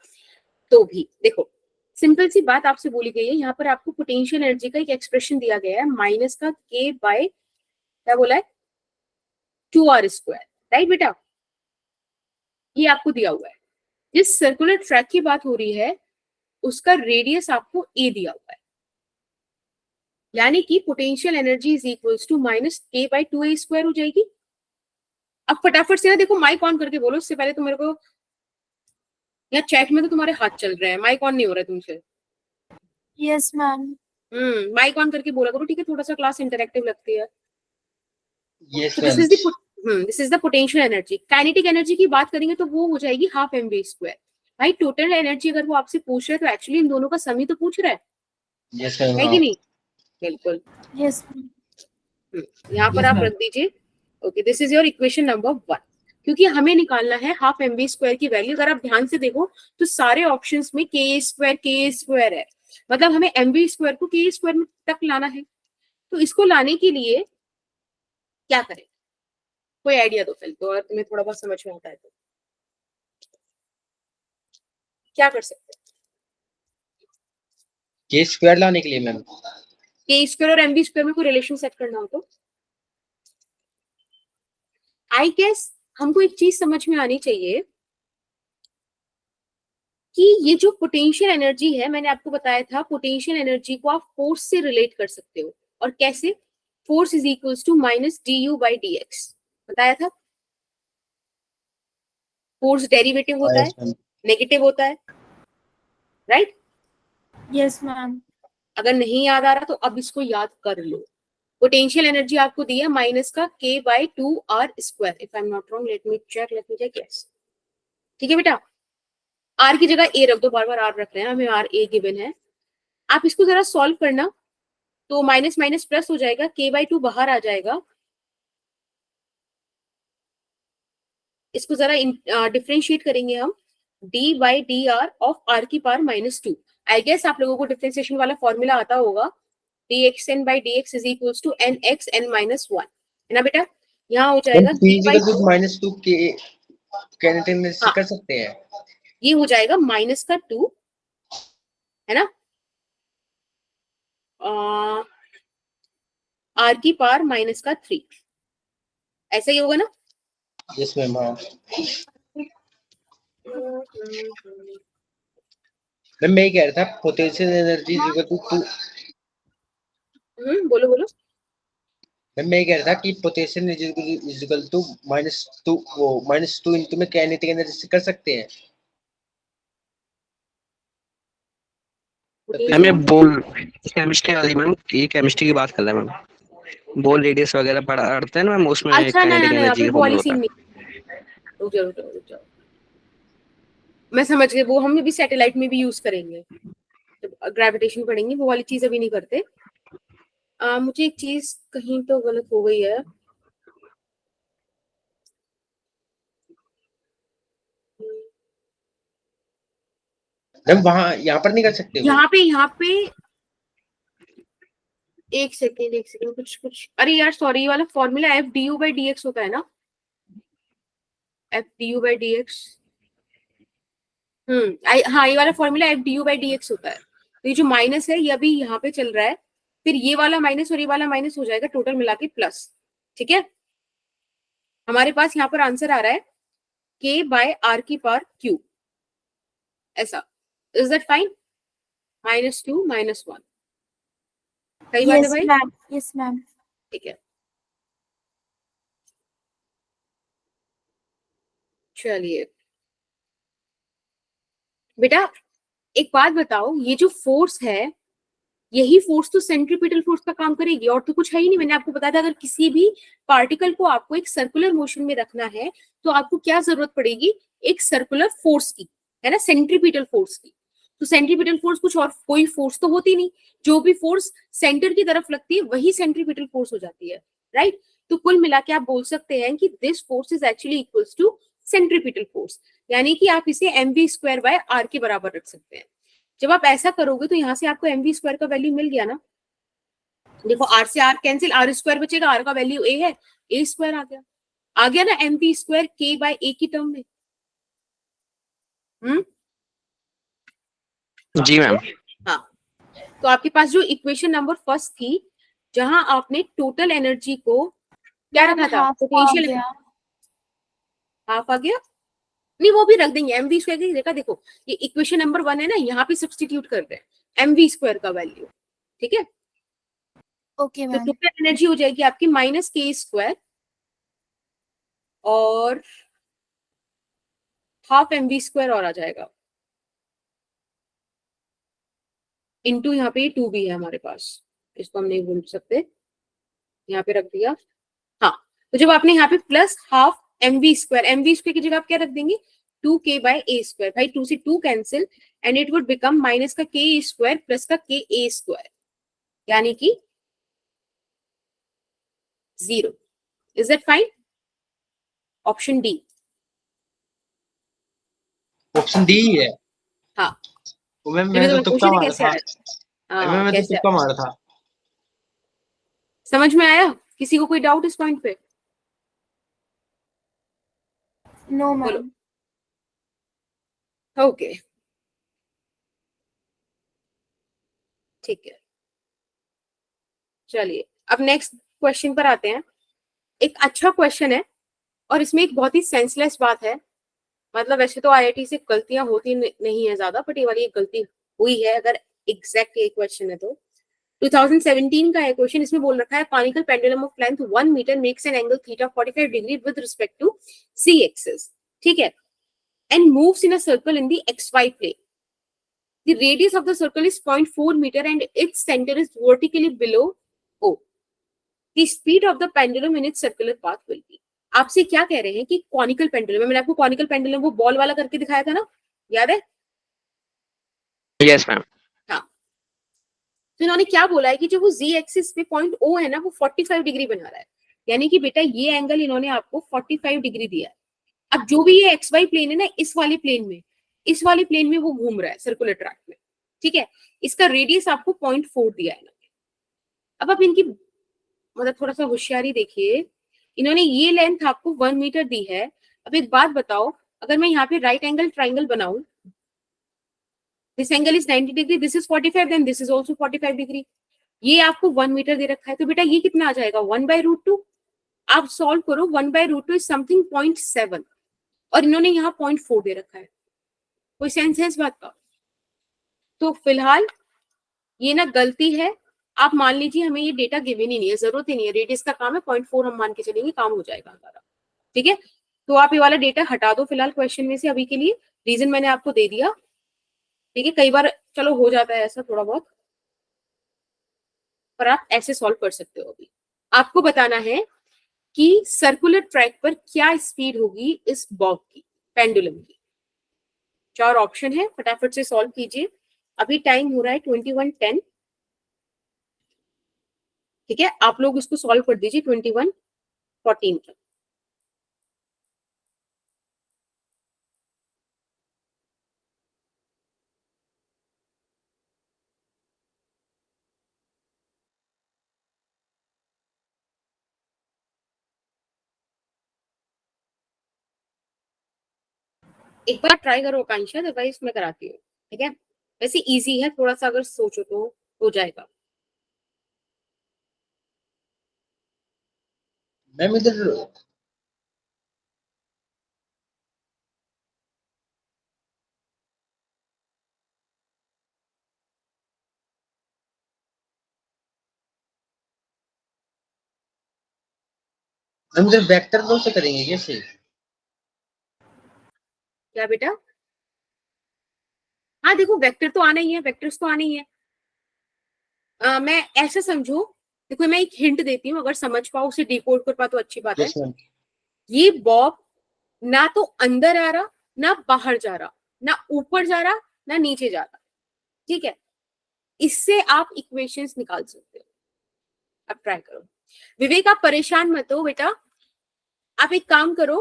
तो भी। देखो सिंपल सी बात आपसे बोली गई है, यहाँ पर आपको पोटेंशियल एनर्जी का एक एक्सप्रेशन दिया गया है, माइनस का के बाय क्या बोला है 2r², राइट बेटा? ये आपको दिया हुआ है। जिस सर्कुलर ट्रैक की बात हो रही है उसका रेडियस आपको ए दिया हुआ है, यानी कि potential energy is equals to minus k by 2a² हो जाएगी। अब फटाफट से ना देखो, माइक ऑन करके बोलो, उससे पहले तो मेरे को यहाँ चैट में तो तुम्हारे हाथ चल रहे हैं, माइक ऑन नहीं हो रहा है तुमसे। Yes ma'am. माइक ऑन करके बोला करो, ठीक है? थोड़ा सा क्लास इंटरेक्टिव लगती है। यस तो ma'am. This is the potential energy. Kinetic energy की बात करेंगे तो वो हो जाएगी हाफ mv²। भाई टोटल एनर्जी अगर वो आपसे पूछ रहे हैं तो एक्चुअली इन दोनों का सम ही तो पूछ रहा यस मैम। है कि नहीं? बिल्कुल। यस यहाँ पर आप रख दीजिए। Okay, this is your equation number 1। क्योंकि हमें निकालना है हाफ mv² की वैल्यू। अगर आप ध्यान से देखो तो सारे ऑप्शंस में k² है, मतलब हमें mv² को k² में तक लाना है। तो इसको लाने के लिए क्या करें? कोई आइडिया दो फिर तो, और तुम्हें थोड़ा बहुत समझ में आता है तो क्या कर सकते हैं? k² लाने के लिए मैम k² और mv² में कोई रिलेशन सेट करना हो तो आई गेस हमको एक चीज समझ में आनी चाहिए कि ये जो पोटेंशियल एनर्जी है, मैंने आपको बताया था पोटेंशियल एनर्जी को आप फोर्स से रिलेट कर सकते हो। और कैसे? Force is equals to minus du/dx बताया था। फोर्स डेरिवेटिव होता है, नेगेटिव होता है, राइट? Yes ma'am. अगर नहीं याद आ रहा तो अब इसको याद कर लो। पोटेंशियल एनर्जी आपको दी है माइनस का k/2r²। If I am not wrong, let me check. Yes, ठीक है बेटा? आर की जगह ए रख दो, बार बार आर रख रहे हैं, हमें आर ए गिवन है। आप इसको जरा सॉल्व करना, तो माइनस माइनस प्लस हो जाएगा, k/2 बाहर आ जाएगा। इसको जरा डिफरेंशिएट करेंगे हम, d/dr ऑफ r की पावर -2। आई गेस आप लोगों को डिफरेंशिएशन वाला फॉर्मूला आता होगा, dxn/dx is equals to nxn-1, है ना बेटा? यहाँ हो जाएगा -2 के कैनेटिक में हाँ, कर सकते हैं। ये हो जाएगा माइनस का 2, है ना? r की पावर माइनस का 3, ऐसा ही होगा ना? Yes ma'am. हाँ मैम मैं ये कह रहा था potential energy is equal to बोलो बोलो। मैम मैं ये कह रहा था कि पोटेंशियल इज इक्वल टू -2, वो -2 इनटू में काइनेटिक एनर्जी से कर सकते हैं। मैम ये बोल केमिस्ट्री वाली मैम, ये केमिस्ट्री की बात कर रहा है मैम। बोल रेडियस वगैरह पढ़ते हैं ना मैम, उसमें अच्छा, ना ना काइनेटिक ना, एनर्जी अभी का वो वाली फॉर्मूला सीन होता है। नहीं। रुक जाओ। मैं समझ गई, वो हम भी सैटेलाइट में भी यूज करेंगे जब ग्रेविटेशन पढ़ेंगे, वो वाली चीज अभी नहीं करते। मुझे एक चीज कहीं तो गलत हो गई है। मैम वहाँ यहाँ पर नहीं कर सकते वो। यहाँ पे एक सेकेंड, कुछ अरे यार सॉरी, ये वाला फॉर्मूला f/du/dx होता है ना, f/du/dx। हाँ, ये वाला formula F D you by D x होता है। तो ये जो माइनस है ये अभी यहाँ पे चल रहा है, फिर ये वाला माइनस और ये वाला माइनस हो जाएगा, टोटल मिला के प्लस। ठीक है, हमारे पास यहाँ पर आंसर आ रहा है k बाय आर की पावर क्यू, ऐसा। Is that fine? -2 -1, सही बात है यस भाई? Ma'am, yes ma'am. ठीक है, चलिए बेटा एक बात बताओ, ये जो फोर्स है यही फोर्स तो सेंट्रीपिटल फोर्स का काम करेगी, और तो कुछ है ही नहीं। मैंने आपको बताया था अगर किसी भी पार्टिकल को आपको एक सर्कुलर मोशन में रखना है तो आपको क्या जरूरत पड़ेगी, एक सर्कुलर फोर्स की, है ना, सेंट्रीपिटल फोर्स की। तो सेंट्रीपिटल फोर्स कुछ और कोई फोर्स तो होती नहीं, जो भी फोर्स सेंटर की तरफ लगती है वही सेंट्रीपिटल फोर्स हो जाती है, राइट? तो कुल मिला के आप बोल सकते हैं कि this force is actually equals to centripetal force, यानी कि आप इसे mv² बाय आर के बराबर रख सकते हैं। जब आप ऐसा करोगे तो यहाँ से आपको mv² का वैल्यू मिल गया ना। देखो आर से आर कैंसिल, r² बचेगा, r का वैल्यू a है, a² आ गया ना mv² k बाय a की टर्म में। जी मैम। हाँ, तो आपके पास जो इक्वेशन नंबर फर्स्ट थी, जहां आपने टोटल एनर्जी को क्या मैम रखा था, हाफ आ पोटेंशियल गया। हाफ आ गया। नहीं वो भी रख देंगे mv² की जगह। देखो ये इक्वेशन नंबर 1 है ना, यहाँ पे सब्सटीट्यूट कर रहे हैं mv² का वैल्यू। ठीक है, ओके तो मैम। टोटल एनर्जी हो जाएगी आपकी -k² और हाफ mv² और आ जाएगा, इनटू यहाँ पे 2 भी है हमारे पास, इसको हम नहीं भूल सकते, यहाँ पे रख दिया। हाँ, तो जब आपने यहाँ पे प्लस हाफ mv² की जगह आप क्या रख देंगे, 2k बाय a²। भाई 2 से 2 cancel and it would become minus का k² प्लस का ka², यानी कि 0। Is that fine? Option D. Option D ही है। हाँ, वो मैम जब मैं तो मैं तुक्का पूछे थे मारा कैसे था। आया। हाँ, मैं तो कैसे तुक्का आया? मारा था। समझ में आया? किसी को कोई डाउट इस पॉइंट पे? नो बोलो। मैम। ओके, ठीक है, चलिए अब नेक्स्ट क्वेश्चन पर आते हैं। एक अच्छा क्वेश्चन है और इसमें एक बहुत ही सेंसलेस बात है। मतलब वैसे तो आईआईटी से गलतियां होती नहीं है ज्यादा, बट ये वाली एक गलती हुई है, अगर एग्जैक्ट ये क्वेश्चन है तो। 2017 का है क्वेश्चन, इसमें बोल रखा है conical pendulum of length 1 metre makes an angle theta 45 degree with respect to c axis, ठीक है, and moves in a circle in the XY plane. The radius of the circle is 0.4 meter and its center is vertically below O. The speed of the pendulum in its circular path will be. आपसे क्या कह रहे हैं कि conical pendulum, मैंने आपको conical pendulum वो ball वाला करके दिखाया था ना, याद है? Yes ma'am. हाँ, तो इन्होंने क्या बोला है कि जो वो z एक्सिस पे पॉइंट O है ना, वो 45 डिग्री बना रहा है, यानी कि बेटा ये एंगल इन्होंने आपको 45 डिग्री दिया है। अब जो भी ये XY प्लेन है ना, इस वाले प्लेन में वो घूम रहा है सर्कुलर ट्रैक में, ठीक है। इसका रेडियस आपको 0.4 दिया है इन्होंने। अब आप इनकी मतलब थोड़ा सा होशियारी देखिए, इन्होंने ये लेंथ आपको 1 मीटर दी है। अब एक बात बताओ, अगर मैं यहाँ पे राइट एंगल ट्राइंगल बनाऊं, this angle is 90 degree, this is 45, then this is also 45 degree, ये आपको 1 मीटर दे रखा है, तो बेटा ये कितना आ जाएगा 1/√2। आप सॉल्व करो, 1/√2 इज समथिंग 0.7 और इन्होंने यहाँ 0.4 दे रखा है। कोई सेंस है इस बात का? तो फिलहाल ये ना गलती है। आप मान लीजिए हमें ये डेटा गिवन ही नहीं है, जरूरत ही नहीं है, रेडियस का काम है, 0.4 हम मान के चलेंगे, काम हो जाएगा हमारा, ठीक है। तो आप ये वाला डेटा हटा दो फिलहाल क्वेश्चन में से अभी के लिए, रीजन मैंने आपको दे दिया, ठीक है। कई बार चलो हो जाता है ऐसा थोड़ा बहुत, पर आप ऐसे सॉल्व कर सकते हो। अभी आपको बताना है कि सर्कुलर ट्रैक पर क्या स्पीड होगी इस बॉब की, पेंडुलम की। 4 ऑप्शन है, फटाफट से सॉल्व कीजिए। अभी टाइम हो रहा है 21:10, ठीक है। आप लोग इसको सॉल्व कर दीजिए 21:14 तक। एक बार ट्राई करो आकांक्षा, अदरवाइज मैं कराती हूँ, ठीक है? वैसे इजी है, थोड़ा सा अगर सोचो तो हो जाएगा। मैम इधर मैम इधर वेक्टर लो से करेंगे कैसे? क्या बेटा? हाँ देखो, वेक्टर तो आना ही है, वेक्टर्स तो आने ही है। मैं ऐसा समझो, देखो मैं एक हिंट देती हूँ, अगर समझ पाओ, उसे डिकोड कर पाओ तो अच्छी बात है। Yes ma'am. ये बॉब ना तो अंदर आ रहा, ना बाहर जा रहा, ना ऊपर जा रहा, ना नीचे जा रहा, ठीक है? इससे आप इक्वेशंस निकाल सकते हो। अब ट्राई करो। विवेक आप परेशान मत हो बेटा, आप एक काम करो,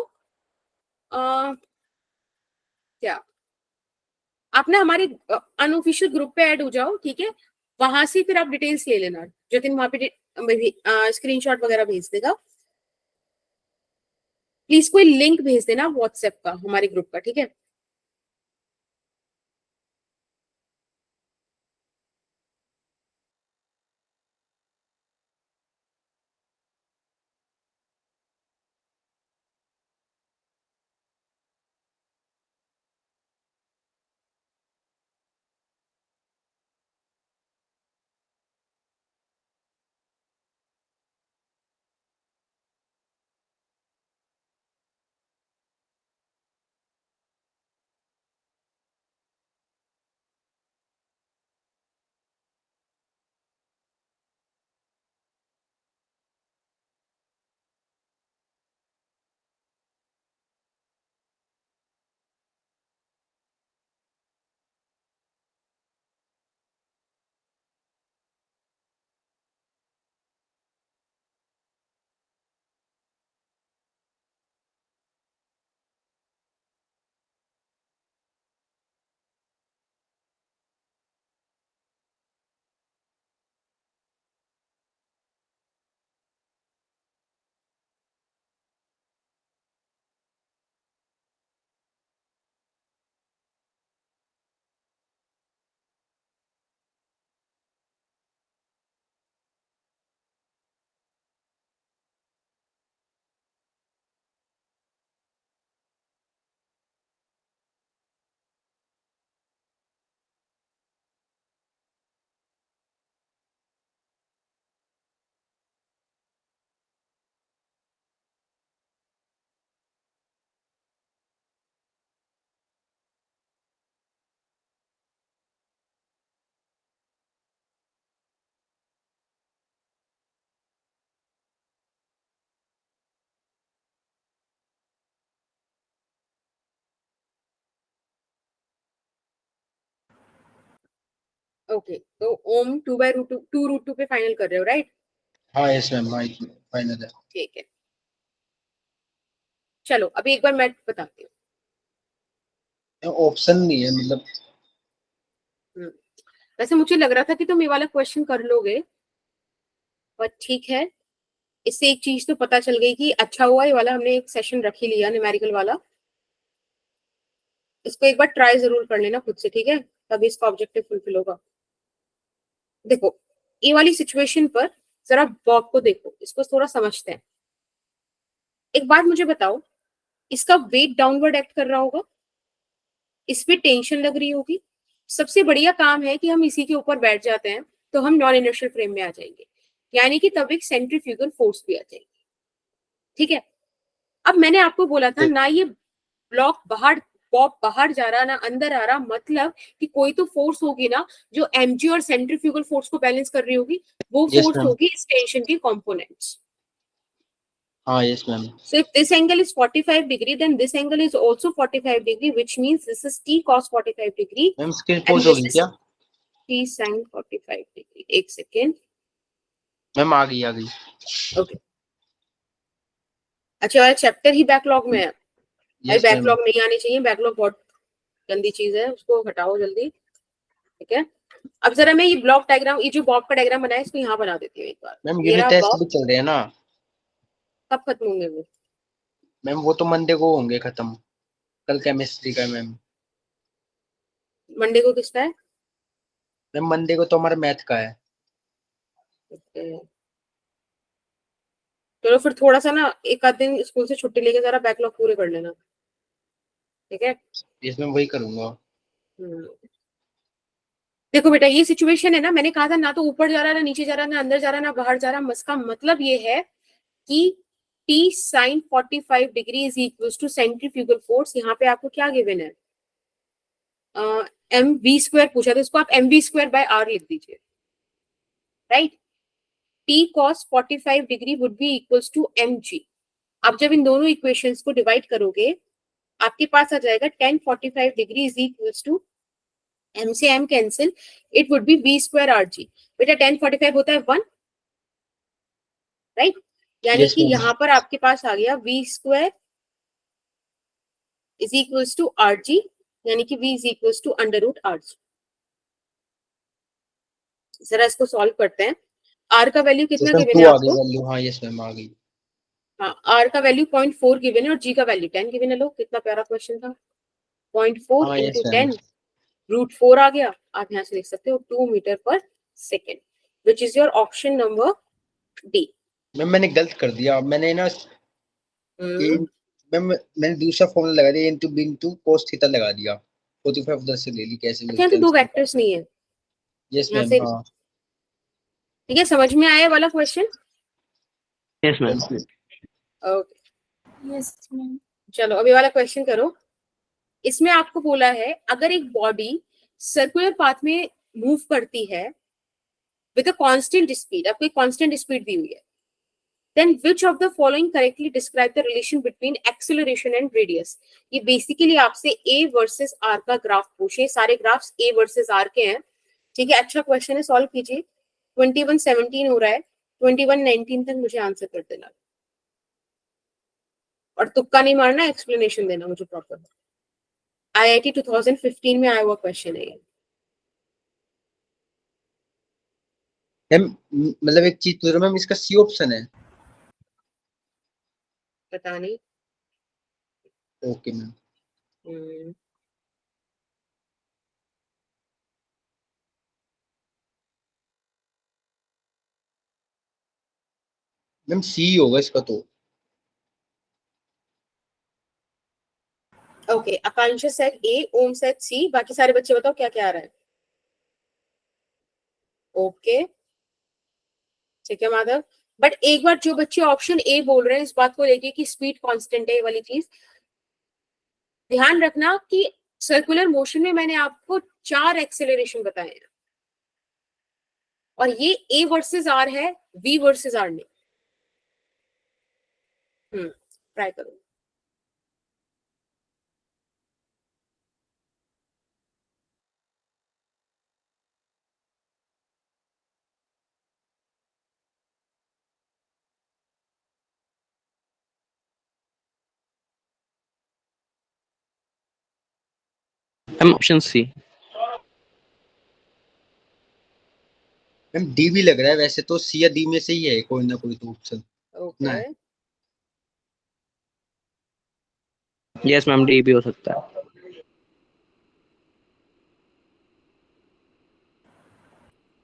क्या आप ना हमारे अनऑफिशियल ग्रुप पे ऐड हो जाओ, ठीक है? वहां से फिर आप डिटेल्स ले लेना, जतिन वहां पे स्क्रीनशॉट वगैरह भेज देगा। प्लीज कोई लिंक भेज देना व्हाट्सएप का हमारे ग्रुप का, ठीक है? ओके, तो ओम 2/√2 पे फाइनल कर रहे हो, राइट? हाँ यस मैम, फाइनल है। ठीक है, चलो अभी एक बार मैं बताती हूँ। ऑप्शन नहीं है मतलब। वैसे मुझे लग रहा था कि तुम ये वाला क्वेश्चन कर लोगे, पर ठीक है। इससे एक चीज तो पता चल गई कि अच्छा हुआ ये वाला हमने एक सेशन रख ही लिया, न्यूमेरिकल वाला। इसको एक बार ट्राई जरूर कर लेना खुद से, ठीक है? तभी इसका ऑब्जेक्टिव फुलफिल होगा। देखो, ये वाली सिचुएशन पर जरा बॉब को देखो, इसको थोड़ा समझते हैं। एक बात मुझे बताओ, इसका वेट डाउनवर्ड एक्ट कर रहा होगा, इस पे टेंशन लग रही होगी। सबसे बढ़िया काम है कि हम इसी के ऊपर बैठ जाते हैं, तो हम नॉन इनर्शियल फ्रेम में आ जाएंगे, यानी कि तब एक सेंट्रीफ्यूगल फोर्स भी आ जाएगी, ठीक है? अब मैंने आपको बोला था ना, ये ब्लॉक बाहर, बॉब बाहर जा रहा ना अंदर आ रहा, मतलब कि कोई तो फोर्स होगी ना जो एमजी और सेंट्रीफ्यूगल फोर्स को बैलेंस कर रही होगी, वो यस फोर्स मैम। होगी इस टेंशन के कंपोनेंट्स। हाँ yes ma'am. So if this angle is 45 degree, then this angle is also 45 degree, which means this is T cos 45 degree ma'am screen and pause this होगी is क्या? T sin 45 degree. एक second. Ma'am आ गई आ गई। Okay, अच्छा वाला chapter ही backlog में है। भाई यस मैम। बैकलॉग नहीं आनी चाहिए, बैकलॉग बहुत गंदी चीज है, उसको हटाओ जल्दी, ठीक है? अब जरा मैं ये ब्लॉक डायग्राम, ये जो बॉब का डायग्राम बनाया, इसको यहाँ बना देती हूँ एक बार। मैम ये यूनिट रहा टेस्ट बॉब, भी चल रहे हैं ना? कब खत्म होंगे वो? मैम वो तो मंडे को होंगे खत्म। कल केमिस्ट्री का है मैम। मंडे को किसका है? मैम मंडे को तो हमारा मैथ का है। Okay. चलो फिर थोड़ा सा ना एक आध दिन स्कूल से छुट्टी लेके जरा बैकलॉग पूरे कर लेना, ठीक है? इसमें वही करूंगा। हम्म। देखो बेटा, ये सिचुएशन है ना, मैंने कहा था ना तो ऊपर जा रहा ना नीचे जा रहा ना अंदर जा रहा ना बाहर जा रहा। इसका मतलब ये है कि T sin 45 degree is equal to centrifugal force. यहाँ पे आपको क्या गिवन है? एम वी स्क्वायर पूछा, तो इसको आप m v square by r लिख दीजिए, right? T cos 45 degree would be equals to mg। अब जब इन दोनों इक्वेशंस को डिवाइड करोगे आपके पास आ जाएगा tan 45 degree is equals to m से m cancel, it would be v square rg। बेटा tan 45 होता है 1, राइट? यानी Yes, कि ma'am. यहाँ पर आपके पास आ गया v square is equals to rg, यानी कि v is equals to under root rg। जरा इसको सॉल्व करते हैं। r का वैल्यू कितना इसमें गिवन 2 है आ गई आपको? वैल्यू। हाँ यस मैम आ गई। हाँ, r का वैल्यू 0.4 गिवन है और g का वैल्यू 10 गिवन है। लो कितना प्यारा क्वेश्चन था। 0.4 हाँ इंटू यस मैम। 10 रूट 4 आ गया। आप यहाँ से लिख सकते हो 2 metre per second, which is your option number D. Ma'am मैंने गलत कर दिया। मैंने ना मैम मैंने दूसरा फॉर्मूला लगा दिया, into b into cos theta लगा दिया। 45 उधर से ले ली, कैसे अच्छा, तो दो वेक्टर्स नहीं है यस यहाँ मैम। से, हाँ ठीक है? समझ में आया वाला question? Yes ma'am. Okay, yes ma'am. चलो अभी वाला क्वेश्चन करो। इसमें आपको बोला है अगर एक बॉडी सर्कुलर पाथ में मूव करती है विद अ कांस्टेंट स्पीड, आपको एक कांस्टेंट स्पीड दी हुई है, then which of the following correctly describe the relation between acceleration and radius। ये बेसिकली आपसे a वर्सेस r का ग्राफ पूछे। सारे ग्राफ्स a वर्सेस r के हैं, ठीक है? अच्छा क्वेश्चन है, सॉल्व कीजिए। 2117 हो रहा है, 2119 तक मुझे आंसर कर देना और तुक्का नहीं मारना, एक्सप्लेनेशन देना मुझे प्रॉपर। IIT 2015 में आया हुआ क्वेश्चन है ये। मैम मतलब एक चीज पूछ रहा हूं मैम, इसका सी ऑप्शन है? पता नहीं। Okay ma'am. Hmm, ma'am C होगा इसका तो। Okay, Akanksha set A, Om set C, बाकी सारे बच्चे बताओ क्या क्या आ रहा है। ओके, ठीक है माधव। बट एक बार जो बच्चे ऑप्शन ए बोल रहे हैं इस बात को लेके कि स्पीड कांस्टेंट है, ये वाली चीज ध्यान रखना कि सर्कुलर मोशन में मैंने आपको 4 एक्सेलरेशन बताए हैं और ये ए वर्सेस आर है, वी वर्सेस आर नहीं। ट्राई करो। Ma'am option C. Ma'am D भी लग रहा है वैसे तो, सी या डी में से ही है कोई ना कोई तो option. Okay, yes ma'am, D भी हो सकता है।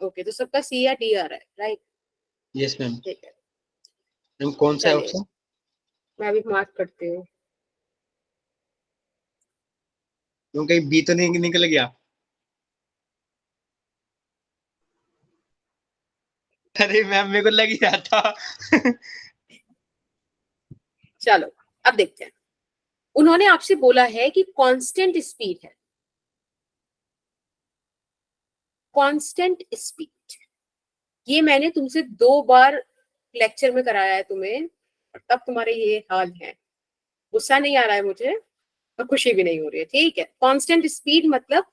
ओके, तो सबका सी या डी आ रहा है, राइट? Yes ma'am. ठीक है, मैम कौन सा है चलिए ऑप्शन? मैं अभी मार्क करती हूँ। मैम कहीं बी तो नहीं निकल गया? अरे मैम मेरे को लग ही रहा था। चलो अब देखते हैं। उन्होंने आपसे बोला है कि कांस्टेंट स्पीड है, कांस्टेंट स्पीड। ये मैंने तुमसे 2 बार लेक्चर में कराया है तुम्हें और तब तुम्हारे ये हाल है। गुस्सा नहीं आ रहा है मुझे और खुशी भी नहीं हो रही है, ठीक है? कांस्टेंट स्पीड मतलब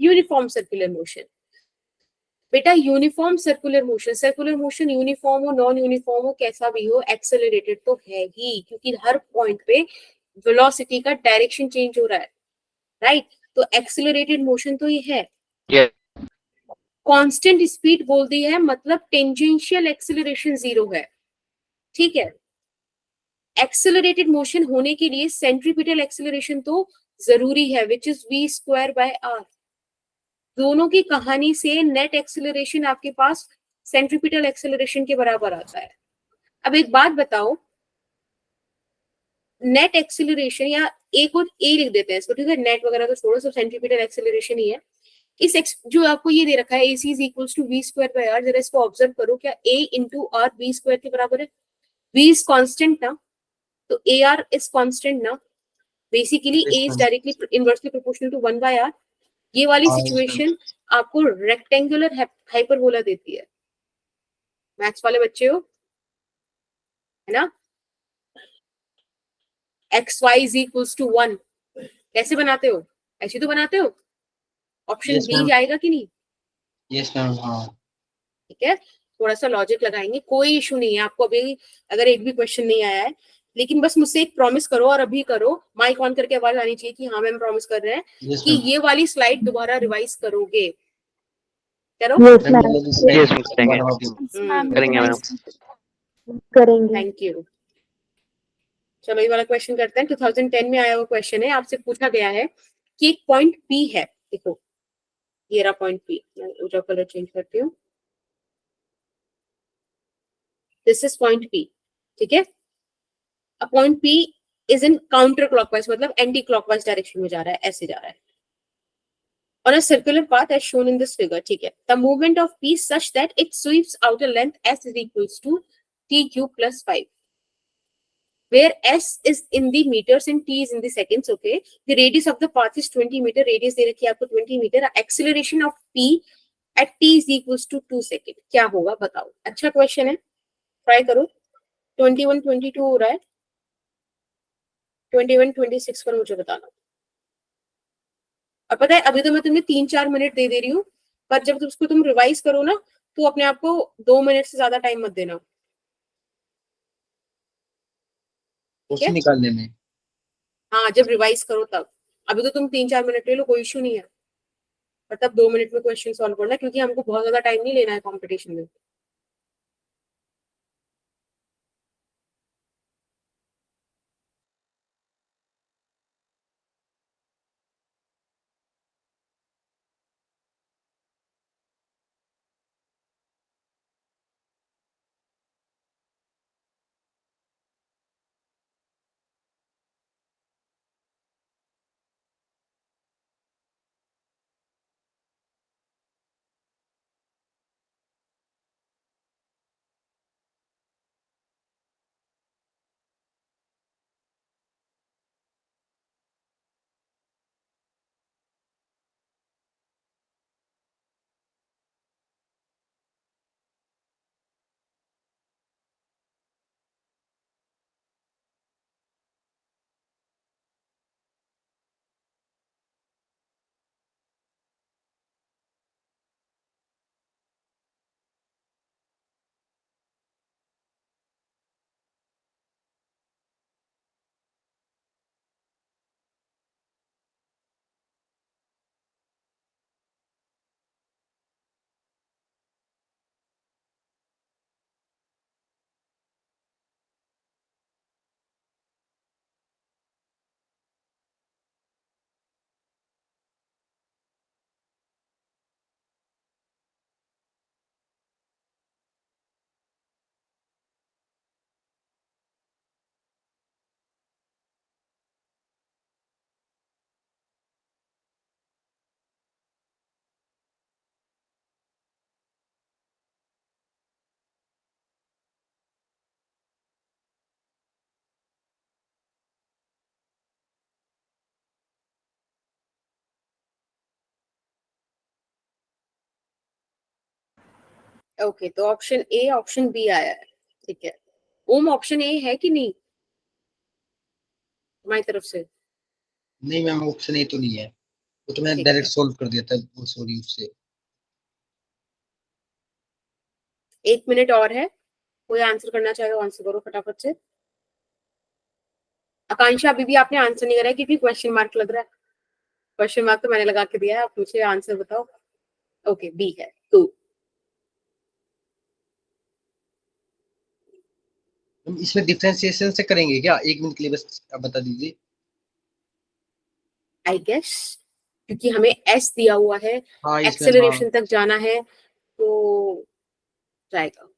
यूनिफॉर्म सर्कुलर मोशन। बेटा uniform circular motion, circular motion uniform हो नॉन यूनिफॉर्म हो कैसा भी हो, एक्सेलरेटेड तो है ही, क्योंकि हर पॉइंट पे वेलोसिटी का डायरेक्शन चेंज हो रहा है, राइट? तो एक्सेलरेटेड मोशन तो ये है। यस कांस्टेंट स्पीड बोल दी है मतलब टेंजेंशियल एक्सेलरेशन 0 है, ठीक है? एक्सेलरेटेड मोशन होने के लिए सेंट्रीपिटल एक्सेलरेशन तो जरूरी है, which is v square by r। दोनों की कहानी से नेट एक्सेलरेशन आपके पास सेंट्रीपिटल एक्सेलरेशन के बराबर आता है। अब एक बात बताओ, नेट एक्सेलरेशन, या एक और ए लिख देते हैं इसको, ठीक है, नेट वगैरह तो छोड़ो, सब सेंट्रीपिटल एक्सेलरेशन ही है। जो आपको ये दे रखा है AC is equals to v square by r, जरा इसको ऑब्जर्व करो, क्या a into r v square के बराबर है? v इज कांस्टेंट ना, तो ar इज कांस्टेंट ना, basically a is directly inversely proportional to 1 by r। ये वाली सिचुएशन आपको रेक्टेंगुलर हाइपरबोला देती है। मैथ्स वाले बच्चे हो, है ना? X y is equals to 1 कैसे बनाते हो? ऐसे तो बनाते हो। Option Yes, B ma'am. जाएगा कि नहीं? यस मैम, हाँ। ठीक है, थोड़ा सा लॉजिक लगाएंगे, कोई इशू नहीं है आपको। अभी अगर एक भी क्वेश्चन नहीं आया है, लेकिन बस मुझसे एक प्रॉमिस करो, और अभी करो, माइक ऑन करके आवाज आनी चाहिए कि हाँ मैम प्रॉमिस कर रहे हैं यस कि मैम। ये वाली स्लाइड दोबारा रिवाइज करोगे। करो। Yes, ma'am, करेंगे। करेंगे मैम। करेंगे। Thank you. चलो ये वाला क्वेश्चन करते हैं। 2010 में आया हुआ क्वेश्चन है, आपसे पूछा गया है कि एक पॉइंट पी है, देखो ये रहा पॉइंट पी, मैं उसका कलर चेंज करती हूँ, दिस इज पॉइंट पी, ठीक है। A point P is in counter clockwise, मतलब एंटी क्लॉकवाइज डायरेक्शन में जा रहा है, ऐसे जा रहा है on a circular path as shown in this figure, ठीक है। The movement of P such that it sweeps out a length s is equals to t cube plus 5, where s is in the meters and t is in the seconds, okay। The radius of the path is 20 meter, radius दे रखी है आपको 20 meter, acceleration of P at t is equals to 2 second, क्या होगा बताओ। अच्छा question है, try करो। 21 22 हो रहा है, 21 26 पर मुझे बताना। और पता है अभी तो मैं तुम्हें 3-4 मिनट दे दे रही हूँ, पर जब उसको तुम रिवाइज करो ना, तो अपने आप को 2 मिनट से ज्यादा टाइम मत देना। क्वेश्चन निकालने में। हाँ, जब रिवाइज करो तब। अभी तो तुम 3-4 मिनट ले लो, कोई इशू नहीं है, पर तब 2 मिनट में क्वेश्चन सॉल्व करना, क्योंकि हमको बहुत ज्यादा टाइम नहीं लेना है कॉम्पिटिशन में। ओके, तो ऑप्शन ए, ऑप्शन बी आया है, ठीक है। ओम ऑप्शन ए है कि नहीं हमारी तरफ से? नहीं मैम, ऑप्शन ए तो नहीं है, वो तो मैंने ठीक डायरेक्ट है, सॉल्व कर दिया था, वो सॉरी उससे। 1 मिनट और है, कोई आंसर करना चाहे आंसर करो फटाफट से। आकांक्षा, अभी भी आपने आंसर नहीं करा है, क्योंकि क्वेश्चन मार्क लग रहा है। क्वेश्चन मार्क तो मैंने लगा के दिया है, आप मुझे आंसर बताओ। ओके, बी है। तो हम इसमें डिफरेंशिएशन से करेंगे क्या? 1 मिनट के लिए बस आप बता दीजिए। आई गेस, क्योंकि हमें एस दिया हुआ है, हाँ yes ma'am, एक्सेलरेशन तक जाना है, तो जाएगा।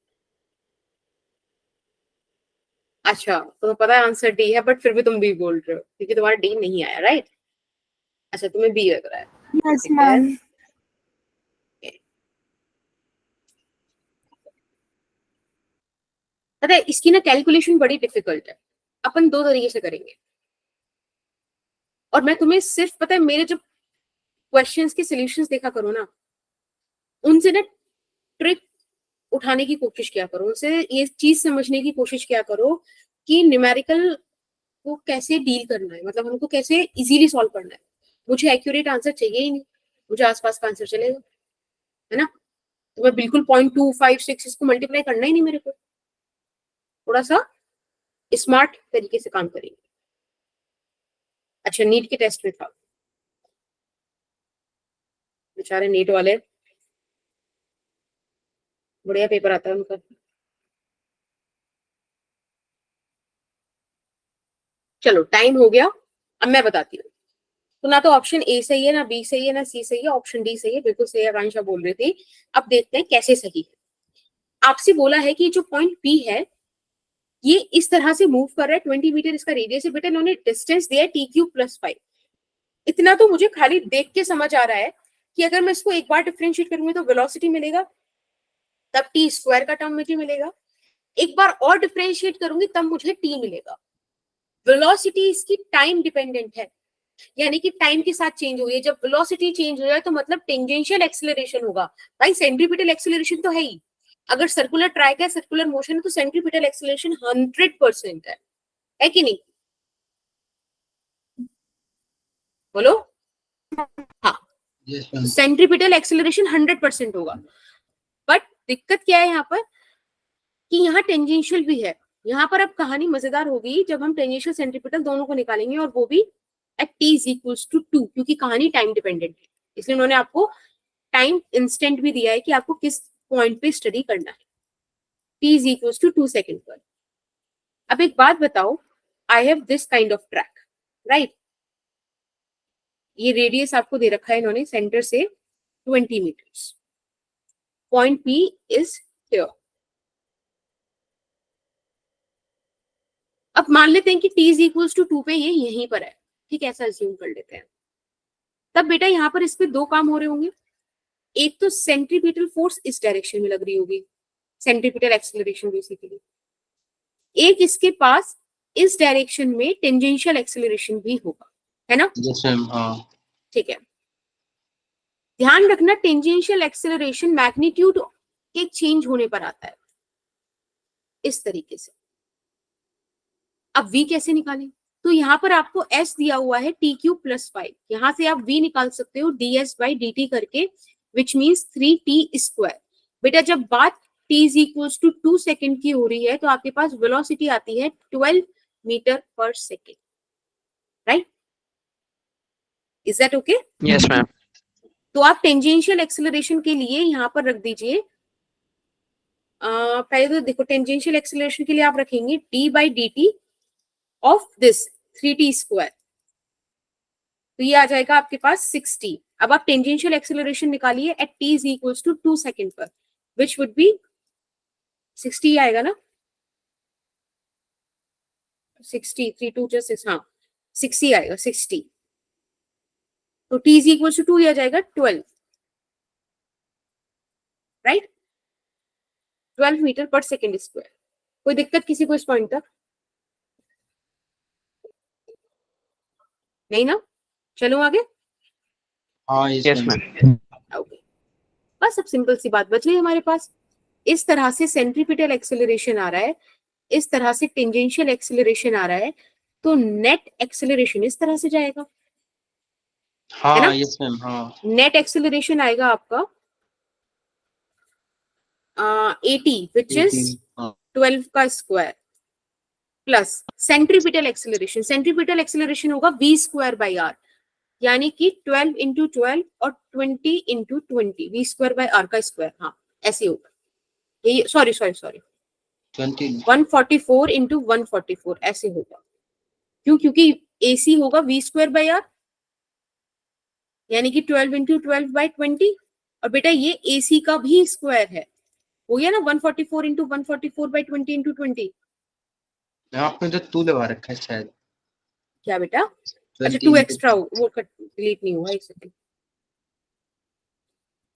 अच्छा, तुम्हें पता है आंसर डी है, बट फिर भी तुम बी बोल रहे हो क्योंकि तुम्हारा डी नहीं आया, राइट? अच्छा, तुम्हें बी लग रहा है। यस ठीक है, मैम। पता है इसकी ना कैलकुलेशन बड़ी डिफिकल्ट है, अपन दो तरीके से करेंगे। और मैं तुम्हें सिर्फ, पता है मेरे जब क्वेश्चंस के सॉल्यूशंस देखा करो ना, उनसे ना ट्रिक उठाने की कोशिश किया करो, उनसे ये चीज समझने की कोशिश किया करो कि न्यूमेरिकल को कैसे डील करना है, मतलब हमको कैसे इजीली सॉल्व करना है। मुझे एक्यूरेट आंसर चाहिए ही नहीं, मुझे आसपास का आंसर चलेगा, है ना? तो मैं बिल्कुल 0.256 इसको मल्टीप्लाई करना ही नहीं मेरे को, थोड़ा सा स्मार्ट तरीके से काम करेंगे। अच्छा, नीट के टेस्ट में था, बेचारे नीट वाले, बढ़िया पेपर आता है उनका। चलो टाइम हो गया, अब मैं बताती हूँ। तो ना तो ऑप्शन ए सही है, ना बी सही है, ना सी सही है, ऑप्शन डी सही है, बिल्कुल सही आकांक्षा बोल रही थी। अब देखते हैं कैसे सही है। आपसे बोला है कि जो पॉइंट पी है ये इस तरह से मूव कर रहा है, 20 मीटर इसका रेडियस है। बेटा इन्होंने डिस्टेंस दिया है t³ + 5। इतना तो मुझे खाली देख के समझ आ रहा है कि अगर मैं इसको एक बार डिफरेंशिएट करूंगी तो वेलोसिटी मिलेगा, तब t² का टर्म मुझे मिलेगा। एक बार और डिफरेंशिएट करूंगी तब मुझे t मिलेगा। वेलोसिटी इसकी टाइम डिपेंडेंट है, यानी कि टाइम के साथ चेंज हो रही है। जब वेलोसिटी चेंज हो जाए तो मतलब टेंजेंशियल एक्सेलरेशन होगा। भाई सेंट्रीपिटल एक्सेलरेशन तो है ही, अगर सर्कुलर ट्रैक है, सर्कुलर मोशन है, तो सेंट्रीपिटल एक्सेलरेशन 100% है कि नहीं? बोलो हाँ, yes ma'am, सेंट्रीपिटल एक्सेलरेशन 100% होगा। बट दिक्कत क्या है यहाँ पर कि यहाँ टेंजेंशियल भी है। यहाँ पर अब कहानी मजेदार होगी जब हम टेंजेंशियल सेंट्रीपिटल दोनों को निकालेंगे, और वो भी एट t=2, क्योंकि कहानी टाइम डिपेंडेंट है। इसलिए उन्होंने आपको टाइम इंस्टेंट भी दिया है कि आपको किस पॉइंट पे स्टडी करना है, t=2 सेकेंड पर। अब एक बात बताओ, I have this kind of track, right? ये रेडियस आपको दे रखा है इन्होंने सेंटर से 20 metres, point P is here. अब मान लेते हैं कि t=2 पे ये यहीं पर है, ठीक है, ऐसा अज्यूम कर लेते हैं। तब बेटा यहाँ पर इस पे दो काम हो रहे होंगे। एक तो सेंट्रीपिटल फोर्स इस डायरेक्शन में लग रही होगी, सेंट्रीपिटल एक्सेलरेशन बेसिकली। एक इसके पास इस डायरेक्शन में टेंजेंशियल एक्सेलरेशन भी होगा, है ना? yes ma'am, हाँ ठीक है, ध्यान रखना टेंजेंशियल एक्सेलरेशन मैग्नीट्यूड के चेंज होने पर आता है इस तरीके से। अब v कैसे निकालें? तो यहाँ पर आपको s दिया हुआ है t³ + 5, यहाँ से आप v निकाल सकते हो ds/dt करके, विच मीन्स 3t²। बेटा जब बात t=2 सेकेंड की हो रही है तो आपके पास वेलोसिटी आती है 12 metre per second, right? Is that okay? Yes ma'am. तो आप टेंजेंशियल एक्सेलरेशन के लिए यहाँ पर रख दीजिए, पहले तो देखो टेंजेंशियल एक्सेलरेशन के लिए आप रखेंगे d/dt ऑफ दिस 3t², तो ये आ जाएगा आपके पास 60। अब आप टेंजेंशियल एक्सेलरेशन निकालिए एट t=2 सेकेंड पर, विच वुड बी 60 आएगा ना, 60, 3 2 6, हाँ 60 आएगा, 60। तो t=2 आ जाएगा 12, right? 12 metre per second square. कोई दिक्कत किसी को इस पॉइंट तक? नहीं ना? चलो आगे। हाँ yes yes ma'am, ma'am. Okay, बस अब सिंपल सी बात बच गई हमारे पास। इस तरह से सेंट्रीपिटल एक्सेलरेशन आ रहा है, इस तरह से टेंजेंशियल एक्सेलरेशन आ रहा है, तो नेट एक्सेलरेशन इस तरह से जाएगा, है ना? हाँ yes ma'am, हाँ नेट एक्सेलरेशन आएगा आपका 80, विच इज 18, हाँ 12 का square, plus centripetal acceleration. Centripetal acceleration होगा v²/r, यानी कि 12 × 12 और 20 × 20, v²/r का स्क्वायर, हाँ ऐसे होगा। ये सॉरी 20, 144 × 144 ऐसे होगा। क्यों? क्योंकि AC होगा v²/r यानी कि 12 इंटू 12/20। और बेटा ये AC का भी स्क्वायर है, हो गया ना 144 इंटू 144/20 इंटू 20। आपने तो 2 लगा रखा है शायद। क्या बेटा? अच्छा 20 2 into एक्स्ट्रा, वो डिलीट नहीं हुआ, एक सेकंड,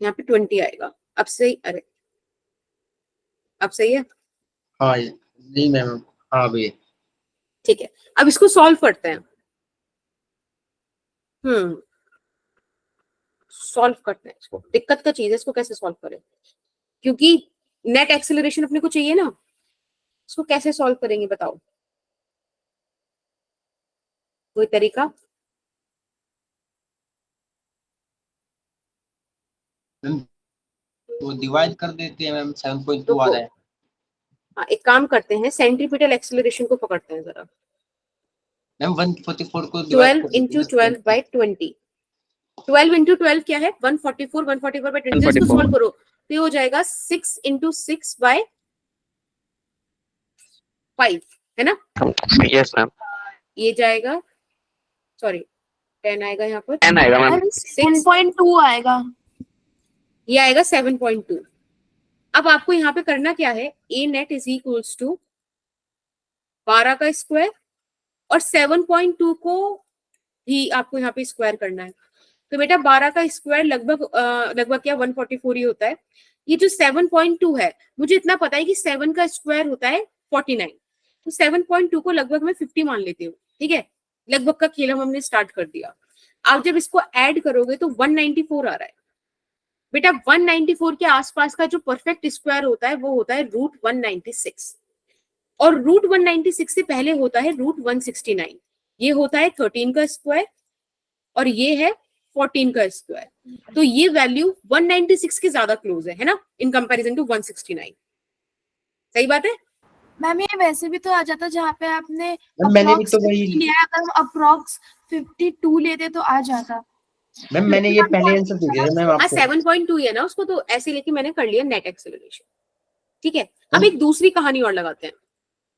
यहाँ पे 20 आएगा। अब सही, अरे अब सही है, हाँ नहीं मैम, हाँ भैया। ठीक है। अब इसको सॉल्व करते हैं। सॉल्व करते हैं इसको, दिक्कत का चीज है, इसको कैसे सॉल्व करें, क्योंकि नेट एक्सेलरेशन अपने को चाहिए ना। इसको कैसे सॉल्व करेंगे बताओ, कोई तरीका? तो डिवाइड कर देते हैं मैम, 7.2 तो आ रहा है। हाँ, एक काम करते हैं, सेंट्रीपिटल एक्सेलरेशन को पकड़ते हैं जरा। मैम 144 को डिवाइड 12 कर देते इंटू हैं 12/20, 12 इंटू 12 क्या है? 144, 144/20। इसको 144। सॉल्व करो तो ये हो जाएगा 6 इंटू 6/5, है ना? Yes ma'am. ये जाएगा, सॉरी 10 आएगा यहाँ पर, 10 आएगा मैम। 10.2 आएगा। ये आएगा 7.2। अब आपको यहाँ पे करना क्या है, ए नेट इज इक्वल्स टू 12 का स्क्वायर और 7.2 को ही आपको यहाँ पे स्क्वायर करना है। तो बेटा 12 का स्क्वायर लगभग क्या 144 ही होता है। ये जो 7.2 है, मुझे इतना पता है कि 7 का स्क्वायर होता है 49, तो 7.2 को लगभग मैं 50 मान लेती हूँ, ठीक है। लगभग का खेल हमने स्टार्ट कर दिया। आप जब इसको ऐड करोगे तो 194 आ रहा है। बेटा 194 के आसपास का जो परफेक्ट स्क्वायर होता है वो होता है √196, और √196 से पहले होता है √169। ये होता है 13 का स्क्वायर और ये है 14 का स्क्वायर। तो ये वैल्यू 196 के ज्यादा क्लोज है ना, इन कंपैरिजन टू 169। सही बात है? मैम ये वैसे भी तो आ जाता जहाँ पे आपने मैम मैंने भी तो approx वही 50 लिया है, अगर हम अप्रोक्स 52 लेते तो आ जाता। मैम, मैंने ये पहले आंसर दे दिया था मैम हाँ आपको। 7.2 है ना उसको, तो ऐसे लेके मैंने कर लिया नेट एक्सेलरेशन, ठीक है। अब एक दूसरी कहानी और लगाते हैं।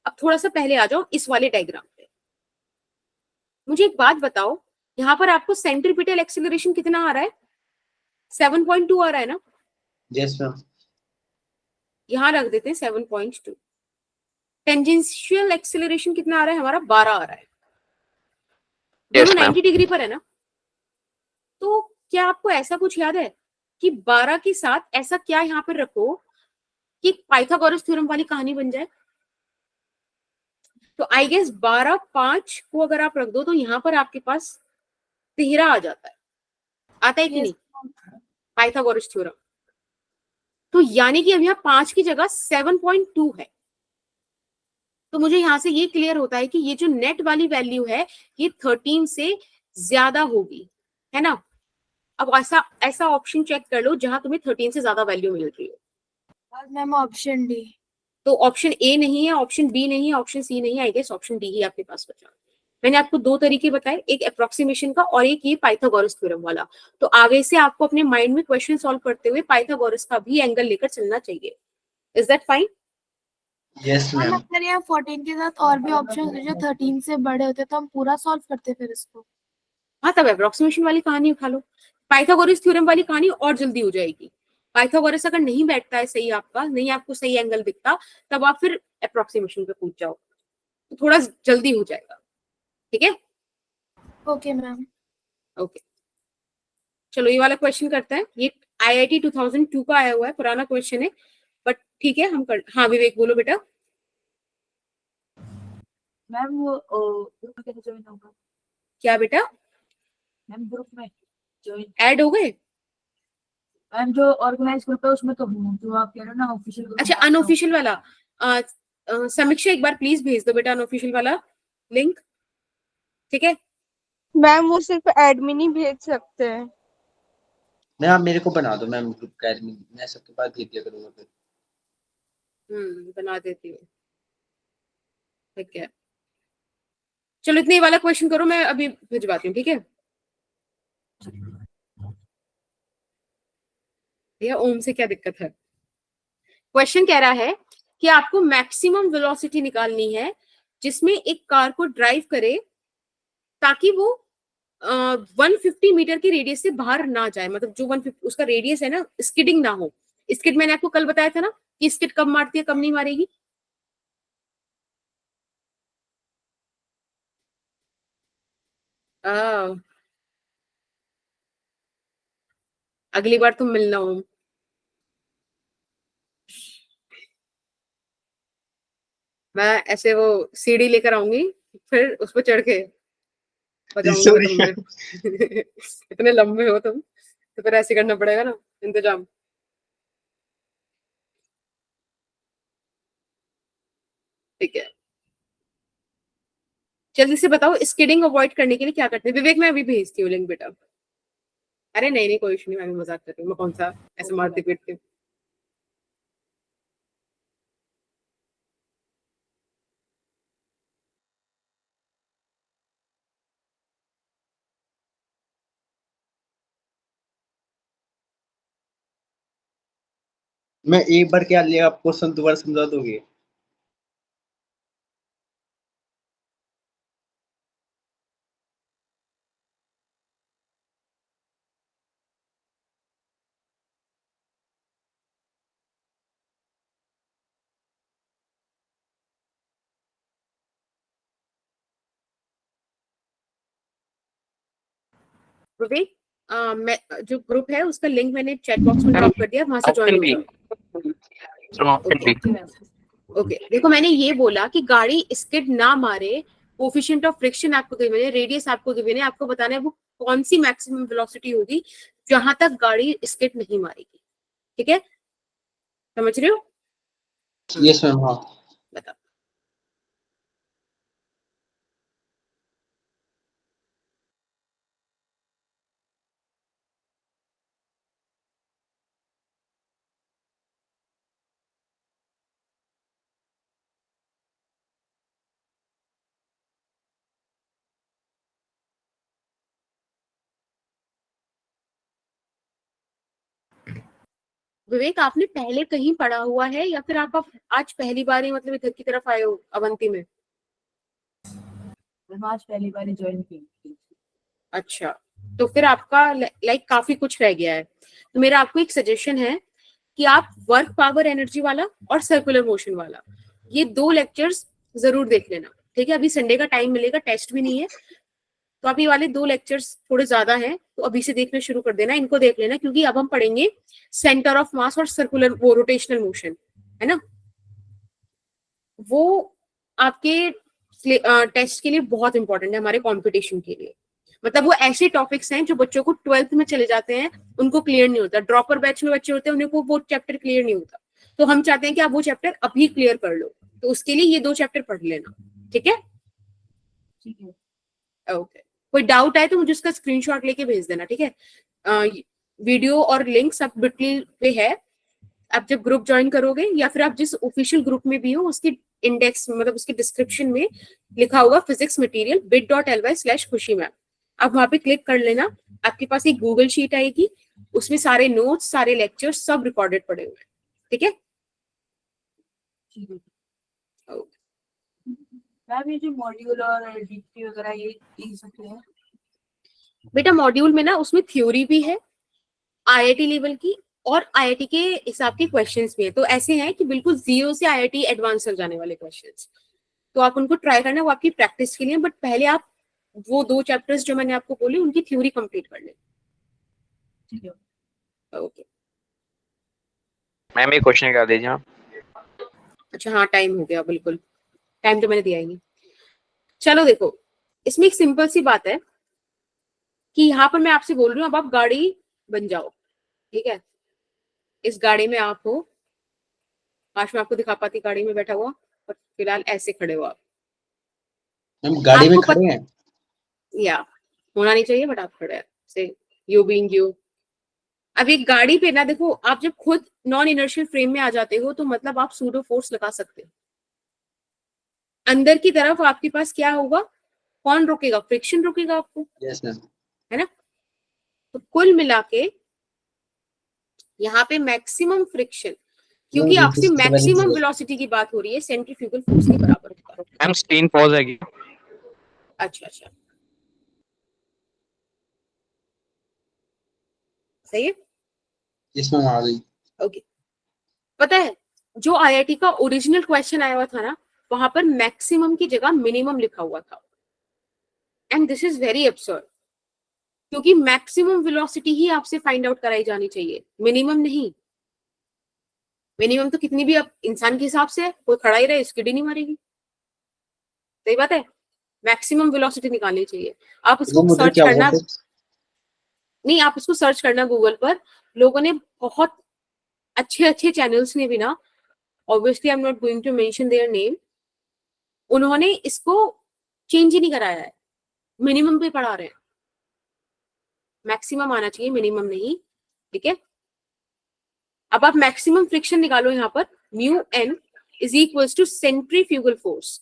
अब थोड़ा सा पहले आ जाओ इस वाले डायग्राम पे। मुझे एक बात बताओ, यहाँ पर आपको सेंट्रीपिटल एक्सेलरेशन कितना आ रहा है? 7.2 आ रहा है ना? Yes ma'am. यहाँ रख देते हैं 7.2। टेंजेंशियल एक्सेलरेशन कितना आ रहा है हमारा? 12 आ रहा है। दोनों Yes, ma'am. 90 डिग्री पर है ना? तो क्या आपको ऐसा कुछ याद है कि 12 के साथ ऐसा क्या यहाँ पर रखो कि पाइथागोरस थ्योरम वाली कहानी बन जाए? तो आई गेस 12 5 को अगर आप रख दो तो यहाँ पर आपके पास 13 आ जाता है। आता है कि नहीं पाइथागोरस थ्योरम? तो यानी कि अब यहाँ 5 की जगह 7.2 है। तो मुझे यहाँ से ये क्लियर होता है कि ये जो नेट वाली वैल्यू है ये 13 से ज्यादा होगी, है ना? अब ऐसा ऑप्शन चेक कर लो जहां तुम्हें 13 से ज्यादा वैल्यू मिल रही है। Ma'am option D. तो ऑप्शन ए नहीं है, ऑप्शन बी नहीं है, ऑप्शन सी नहीं है, आई गेस ऑप्शन डी ही आपके पास बचा। मैंने आपको दो तरीके बताए, एक अप्रोक्सीमेशन का और एक ये पाइथागोरस थ्योरम वाला। तो आगे से आपको अपने माइंड में क्वेश्चन सॉल्व करते हुए पाइथागोरस का भी एंगल लेकर चलना चाहिए। Is that fine? Yes ma'am ma'am. अगर यहाँ 14 के साथ और भी ऑप्शन जो 13 से बड़े होते तो हम पूरा सॉल्व करते फिर इसको। हाँ, तब अप्रोक्सीमेशन वाली कहानी उठा लो, पाइथागोरस थ्योरम वाली कहानी और जल्दी हो जाएगी। पाइथागोरस अगर नहीं बैठता है सही, आपका नहीं, आपको सही एंगल दिखता, तब आप फिर अप्रोक्सीमेशन पे पूछ जाओ, तो थोड़ा जल्दी हो जाएगा। ठीक है, ओके मैम। ओके चलो ये वाला क्वेश्चन करते हैं। ये IIT 2002 का आया हुआ है, पुराना क्वेश्चन है, बट ठीक है हम कर। हाँ विवेक बोलो बेटा। मैम वो ग्रुप में कैसे ज्वाइन होगा? क्या बेटा? मैम ग्रुप में ज्वाइन, ऐड हो गए? मैम जो ऑर्गेनाइज ग्रुप है उसमें तो हूँ, जो आप कह रहे हो ना ऑफिशियल ग्रुप। अच्छा अनऑफिशियल वाला, समीक्षा एक बार प्लीज भेज दो बेटा अनऑफिशियल वाला लिंक, ठीक है? मैम वो सिर्फ एडमिन ही भेज सकते हैं। मैं आप मेरे को बना दो मैम ग्रुप का एडमिन, मैं सबके पास भेज दिया करूंगा फिर। बना देती हूँ, ठीक है। चलो इतने ही वाला क्वेश्चन करो, मैं अभी भिजवाती हूँ, ठीक है भैया? ओम से क्या दिक्कत है? क्वेश्चन कह रहा है कि आपको मैक्सिमम वेलोसिटी निकालनी है जिसमें एक कार को ड्राइव करे ताकि वो 150 मीटर की रेडियस से बाहर ना जाए, मतलब जो 150 उसका रेडियस है ना, स्किडिंग ना हो। स्किड मैंने आपको कल बताया था ना कि स्किड कब मारती है कब नहीं मारेगी। आ, अगली बार तुम मिलना हो, मैं ऐसे वो सीढ़ी लेकर आऊंगी, फिर उस पर चढ़ के बजाऊंगी सॉरी तुम्हें। इतने लंबे हो तुम, तो फिर ऐसे करना पड़ेगा ना इंतजाम। ठीक है, जल्दी से बताओ स्किडिंग अवॉइड करने के लिए क्या करते हैं। विवेक मैं अभी भेजती हूँ लिंक बेटा। अरे नहीं नहीं कोई इशू नहीं, मैं भी मजाक कर रही हूँ, मैं कौन सा ऐसे मारती पीटती हूँ। मैं एक बार क्या लिया आप क्वेश्चन दोबारा समझा दोगे? विवेक मैं जो ग्रुप है उसका लिंक मैंने चैट बॉक्स में ड्रॉप कर दिया, वहां से ज्वाइन ऑप्शन हो बी, जाओ। Option B. ओके देखो मैंने ये बोला कि गाड़ी स्किड ना मारे, कोफिशिएंट ऑफ फ्रिक्शन आपको गिवन है, रेडियस आपको गिवन है, आपको बताना है वो कौन सी मैक्सिमम वेलोसिटी होगी जहां तक गाड़ी स्किड नहीं मारेगी। ठीक है, समझ रहे हो? Yes ma'am. हाँ बताओ। विवेक आपने पहले कहीं पढ़ा हुआ है या फिर आप आज पहली बार ही मतलब इधर की तरफ आए हो अवंती में? मैम आज पहली बार ज्वाइन की। अच्छा, तो फिर आपका लाइक काफी कुछ रह गया है। तो मेरा आपको एक सजेशन है कि आप वर्क पावर एनर्जी वाला और सर्कुलर मोशन वाला ये 2 लेक्चर्स जरूर देख लेना। ठीक है, अभी संडे का टाइम मिलेगा, टेस्ट भी नहीं है, तो अभी वाले 2 लेक्चर्स थोड़े ज्यादा हैं, तो अभी से देखना शुरू कर देना, इनको देख लेना, क्योंकि अब हम पढ़ेंगे सेंटर ऑफ मास और सर्कुलर वो रोटेशनल मोशन, है ना। वो आपके टेस्ट के लिए बहुत इंपॉर्टेंट है, हमारे कंपटीशन के लिए। मतलब वो ऐसे टॉपिक्स हैं जो बच्चों को 12th में चले जाते हैं, उनको क्लियर नहीं होता। ड्रॉपर बैच में बच्चे होते हैं, उन्हें को वो चैप्टर क्लियर नहीं होता, तो हम चाहते हैं कि आप वो चैप्टर अभी क्लियर कर लो, तो उसके लिए ये 2 चैप्टर पढ़ लेना। ठीक है, ठीक है। ओके। कोई डाउट आए तो मुझे उसका स्क्रीनशॉट लेके भेज देना। ठीक है, वीडियो और लिंक सब बिटली पे है। आप जब ग्रुप ज्वाइन करोगे या फिर आप जिस ऑफिशियल ग्रुप में भी हो उसकी इंडेक्स मतलब उसके डिस्क्रिप्शन में लिखा होगा फिजिक्स मटेरियल bit.ly/खुशी मैम, आप वहां पे क्लिक कर लेना। आपके पास एक गूगल शीट आएगी, उसमें सारे नोट्स सारे लेक्चर्स सब रिकॉर्डेड पड़े हुए हैं। ठीक है, ठीक है ओके। मैम ये जो मॉड्यूल और डीपी वगैरह ये सब क्या है? बेटा मॉड्यूल में ना उसमें थ्योरी भी है आईआईटी लेवल की, और आईआईटी के हिसाब के क्वेश्चंस भी है, तो ऐसे हैं कि बिल्कुल 0 से आईआईटी एडवांस तक जाने वाले क्वेश्चंस, तो आप उनको ट्राई करना, वो आपकी प्रैक्टिस के लिए। बट पहले आप वो 2 चैप्टर्स जो मैंने आपको बोले उनकी थ्योरी कंप्लीट कर लें। ठीक है ओके, मैम ये क्वेश्चन कर दीजिए आप। अच्छा हाँ टाइम हो गया, बिल्कुल टाइम तो मैंने दिया ही नहीं। चलो देखो, इसमें एक सिंपल सी बात है कि यहाँ पर मैं आपसे बोल रही हूँ अब आप गाड़ी बन जाओ। ठीक है, इस गाड़ी में आप हो, आज मैं आपको दिखा पाती गाड़ी में बैठा हुआ, और फिलहाल ऐसे खड़े हो आप। मैम गाड़ी में आपको खड़े हैं। या होना नहीं चाहिए बट आप खड़े हैं, से यू बीइंग यू। अब एक गाड़ी पे ना देखो, आप जब खुद नॉन इनर्शियल फ्रेम में आ जाते हो तो मतलब आप सूडो फोर्स लगा सकते हो। अंदर की तरफ आपके पास क्या होगा, कौन रोकेगा? फ्रिक्शन रोकेगा आपको, यस मैम। है ना। तो कुल मिला के यहाँ पे मैक्सिमम फ्रिक्शन, क्योंकि आपसे मैक्सिमम वेलोसिटी की बात हो रही है, सेंट्रीफ्यूगल फोर्स के बराबर होगा। मैम स्क्रीन पॉज है क्या? अच्छा अच्छा, सही है? यस मैम आ गई। ओके, पता है जो आईआईटी का ओरिजिनल क्वेश्चन आया हुआ था ना, वहां पर मैक्सिमम की जगह मिनिमम लिखा हुआ था, and this is very absurd, क्योंकि मैक्सिमम वेलोसिटी ही आपसे फाइंड आउट कराई जानी चाहिए, मिनिमम नहीं। मिनिमम तो कितनी भी अब इंसान के हिसाब से है, कोई खड़ा ही रहे स्किड ही नहीं मारेगी, सही बात है। मैक्सिमम वेलोसिटी निकालनी चाहिए। आप वो इसको मुझे सर्च क्या करना, हुआ फिर? नहीं आप इसको सर्च करना गूगल पर, लोगों ने बहुत अच्छे अच्छे चैनल्स ने भी ना, obviously I am not going to mention their name, उन्होंने इसको चेंज ही नहीं कराया है, मिनिमम पे पढ़ा रहे हैं। मैक्सिमम आना चाहिए, मिनिमम नहीं, ठीक है। अब आप मैक्सिमम फ्रिक्शन निकालो यहाँ पर, mu N is equals to centrifugal force.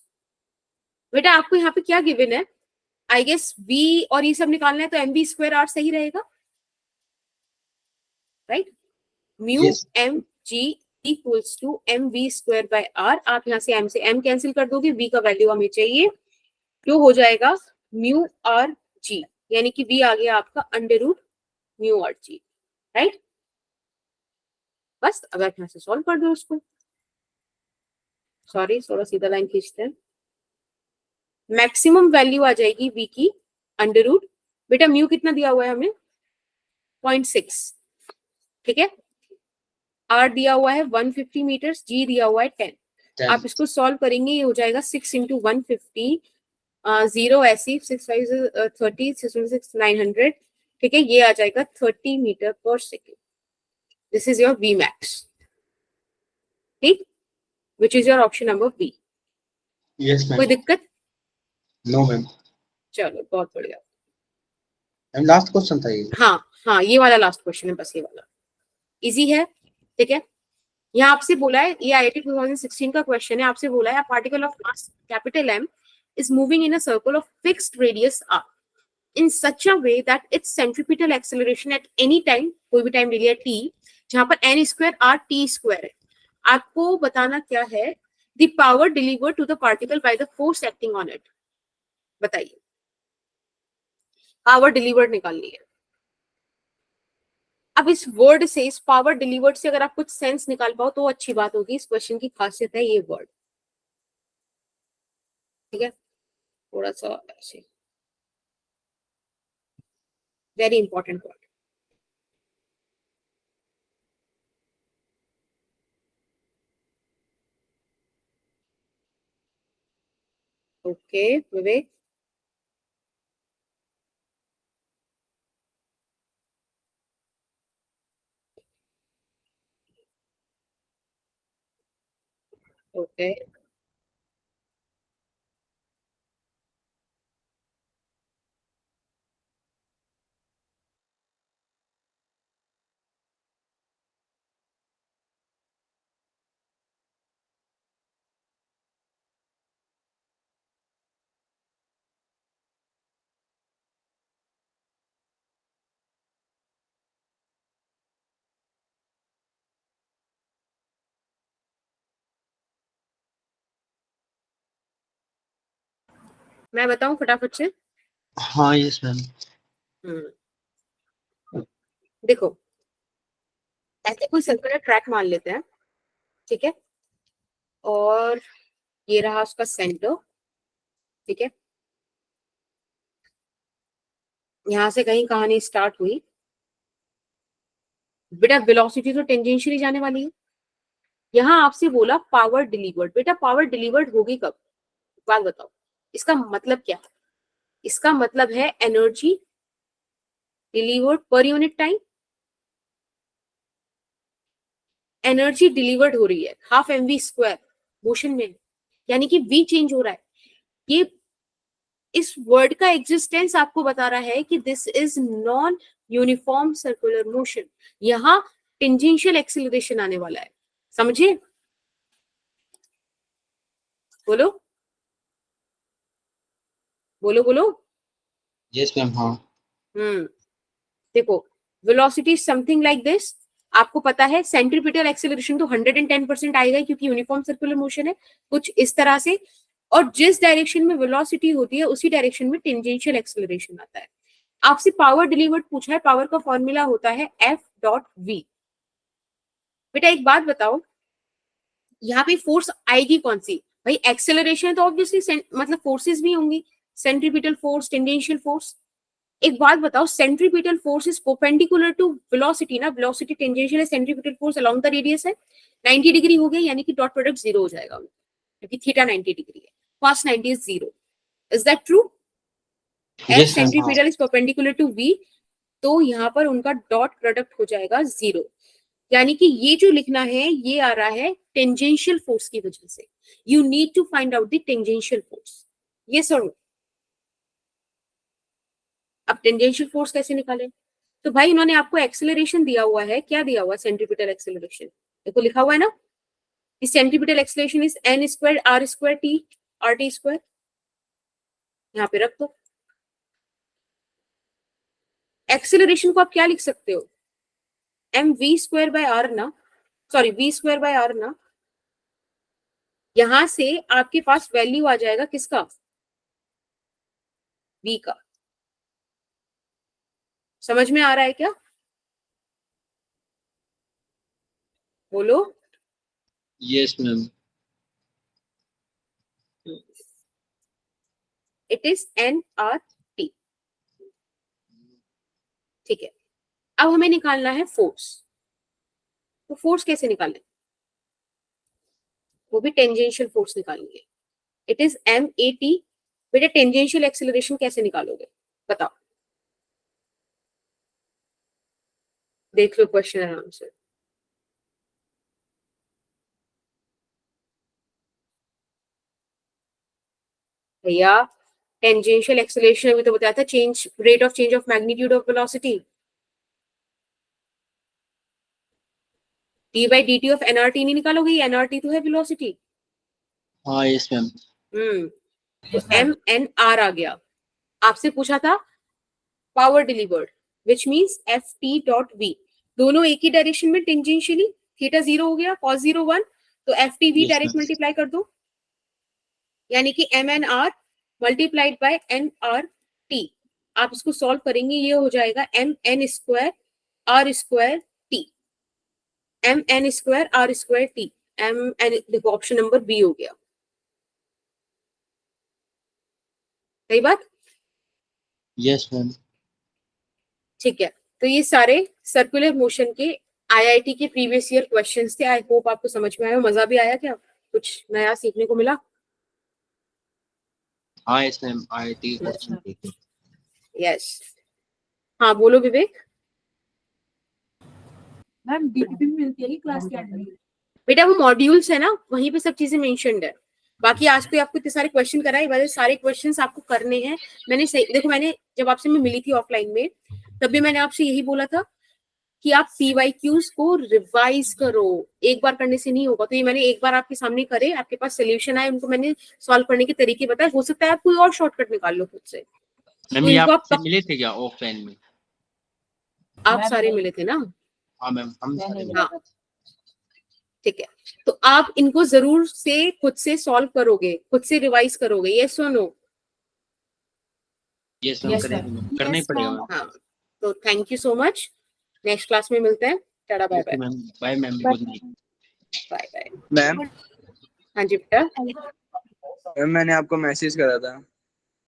बेटा आपको यहाँ पे क्या गिवन है, आई गेस वी और ये सब निकालना है, तो एम बी स्क्वायर आर सही रहेगा, right. Mu Yes. M g equals to m v square by r. आप यहाँ से एम कैंसिल कर दोगे, वी का वैल्यू हमें चाहिए, जो हो जाएगा म्यू आर जी, यानी कि वी आ गया आपका under root mu r g, right. बस अब आप यहाँ से सॉल्व कर दो उसको, सॉरी थोड़ा सीधा लाइन खींचते हैं। मैक्सिमम वैल्यू आ जाएगी वी की अंडर रूट, बेटा म्यू कितना दिया हुआ है हमें 0.6, ठीक है। आर दिया हुआ है 150 मीटर्स, जी दिया हुआ है 10। आप इसको सॉल्व करेंगे, ये हो जाएगा 6 इंटू 150, 0 ऐसी 6 5 30 6 900, ठीक है। ये आ जाएगा 30 metre per second. This is your V max, ठीक, which is your option number B. Yes कोई मैम। दिक्कत? No ma'am. चलो बहुत बढ़िया। मैम लास्ट क्वेश्चन था ये। हाँ हाँ, ये वाला लास्ट क्वेश्चन है, बस ये वाला इजी है, ठीक है। यहाँ आपसे बोला है, ये आईआईटी 2016 का क्वेश्चन है, आपसे बोला है particle of mass capital m is moving in a circle of fixed radius r in such a way that its centripetal acceleration at any time, कोई भी टाइम ले लिया t, जहां पर n square r t square है। आपको बताना क्या है, the power delivered to the particle by the force acting on it। बताइए, पावर डिलीवर्ड निकालनी है। अब इस वर्ड से, इस पावर डिलीवर्ड से अगर आप कुछ सेंस निकाल पाओ तो अच्छी बात होगी। इस क्वेश्चन की खासियत है ये वर्ड, ठीक है। थोड़ा सा ऐसे, वेरी इंपॉर्टेंट वर्ड। ओके विवेक, ओके मैं बताऊं फटाफट से। हाँ यस मैम। देखो, ऐसे कोई सर्कुलर ट्रैक मान लेते हैं, ठीक है, और ये रहा उसका सेंटर, ठीक है। यहां से कहीं कहानी स्टार्ट हुई, बेटा वेलोसिटी तो टेंजेंशियली जाने वाली है। यहां आपसे बोला पावर डिलीवर्ड, बेटा पावर डिलीवर्ड होगी कब, बात बताओ। इसका मतलब क्या है? इसका मतलब है energy delivered per unit time. Energy delivered हो रही है half m v square motion में, यानी कि वी चेंज हो रहा है। ये इस वर्ड का एग्जिस्टेंस आपको बता रहा है कि this is non uniform circular motion. यहां टेंजेंशियल एक्सीलरेशन आने वाला है, समझे? बोलो बोलो बोलो। Yes ma'am. हाँ देखो, वेलोसिटी समथिंग लाइक दिस। आपको पता है सेंट्रीपिटल एक्सीलरेशन तो 110% आएगा, क्योंकि यूनिफॉर्म सर्कुलर मोशन है, कुछ इस तरह से। और जिस डायरेक्शन में वेलोसिटी होती है उसी डायरेक्शन में टेंजेंशियल एक्सीलरेशन आता है। आपसे पावर डिलीवर्ड पूछा है, पावर का फॉर्मूला होता है F.V। बेटा एक बात बताओ, यहाँ पे फोर्स आएगी कौन सी? भाई एक्सेलरेशन है तो ऑब्वियसली मतलब फोर्सेस भी होंगी, सेंट्रीपिटल फोर्स, टेंजेंशियल फोर्स। एक बात बताओ, centripetal force is perpendicular to velocity ना, वेलोसिटी टेंजेंशियल है, centripetal force along the radius है, 90 डिग्री हो गया, यानी कि डॉट प्रोडक्ट जीरो हो जाएगा, क्योंकि थीटा 90 डिग्री है, cos 90 is zero. Is that true? F Yes, ma'am. Centripetal is perpendicular to V, तो यहाँ पर उनका डॉट प्रोडक्ट हो जाएगा जीरो। यानी कि ये जो लिखना है ये आ रहा है टेंजेंशियल फोर्स की वजह से। You need to find out the tangential force. ये सर, अब टेंजेंशियल फोर्स कैसे निकालें? तो भाई इन्होंने आपको एक्सेलरेशन दिया हुआ है, क्या दिया हुआ है? Centripetal acceleration. देखो लिखा हुआ है ना, कि centripetal acceleration is n square r square t rt square. यहाँ पे रख दो। एक्सेलरेशन को आप क्या लिख सकते हो? mv स्क्वायर बाय r ना, sorry v square by r ना। यहां से आपके पास वैल्यू आ जाएगा किसका? v का। समझ में आ रहा है क्या? बोलो। Yes, ma'am. It is nrt। ठीक है, अब हमें निकालना है फोर्स। तो फोर्स कैसे निकालें? वो भी टेंजेंशियल फोर्स निकालेंगे। It is MAT। बेटा टेंजेंशियल एक्सेलरेशन कैसे निकालोगे बताओ? देख लो क्वेश्चन एंड आंसर। भैया टेंजेंशियल एक्सेलरेशन अभी तो बताया था, change rate of change of magnitude of velocity, d by dt of nrt नहीं निकालोगे? ये nrt तो है वेलोसिटी। हाँ, yes, ma'am. तो mnr आ गया। आपसे पूछा था power delivered, which means ft dot v। दोनों एक ही डायरेक्शन में टेंजेंशियली, थीटा जीरो हो गया, cos 0 1, तो ft v Yes, direct ma'am. Multiply कर दो, यानी कि mnr मल्टीप्लाइड बाय nrt। आप इसको सॉल्व करेंगे, ये हो जाएगा mn square r square t, mn square r square t। mn देखो ऑप्शन नंबर बी हो गया। सही बात? Yes, ma'am. ठीक है, तो ये सारे सर्कुलर मोशन के आईआईटी के प्रीवियस ईयर क्वेश्चंस थे। आई होप आपको समझ में आया, मजा भी आया, क्या कुछ नया सीखने को मिला? हाँ, yes, ma'am. IIT Yes, question ma'am. देखी। यस। हाँ बोलो विवेक। मैम डीपीपी में मिलती है कि क्लास के एंड में? बेटा वो मॉड्यूल्स है ना, वहीं पे सब चीजें मेंशन्ड है। बाकी आज तो आपको इतने सारे क्वेश्चन कराए, वाले सारे क्वेश्चंस आपको करने हैं। मैंने सही देखो, मैंने जब आपसे मैं मिली थी ऑफलाइन में, तब भी मैंने आपसे यही बोला था कि आप PYQs को रिवाइज करो, एक बार करने से नहीं होगा। तो ये मैंने एक बार आपके सामने करे, आपके पास सोल्यूशन आए, उनको मैंने सॉल्व करने के तरीके बताए। हो सकता है आप कोई और शॉर्टकट निकाल लो खुद से। मैम तो ये इनको आप आपसे मिले थे क्या ऑफलाइन में? आप मैम, सारे नहीं। मिले थे ना? हाँ मैम, हम मैं सारे नहीं मिले। हाँ ठीक है, तो आप इनको जरूर से खुद से सॉल्व करोगे, खुद से रिवाइज करोगे, ये सुनो। यस मैम, Yes, करेंगे ma'am. मैम, करना ही Yes, पड़ेगा ma'am. मैम। हाँ, तो thank you so much. Next class में मिलते हैं। Tata bye okay bye. Ma'am, bye ma'am, But good night. Bye bye. Ma'am हाँ जी बेटा। मैम मैंने आपको मैसेज करा था।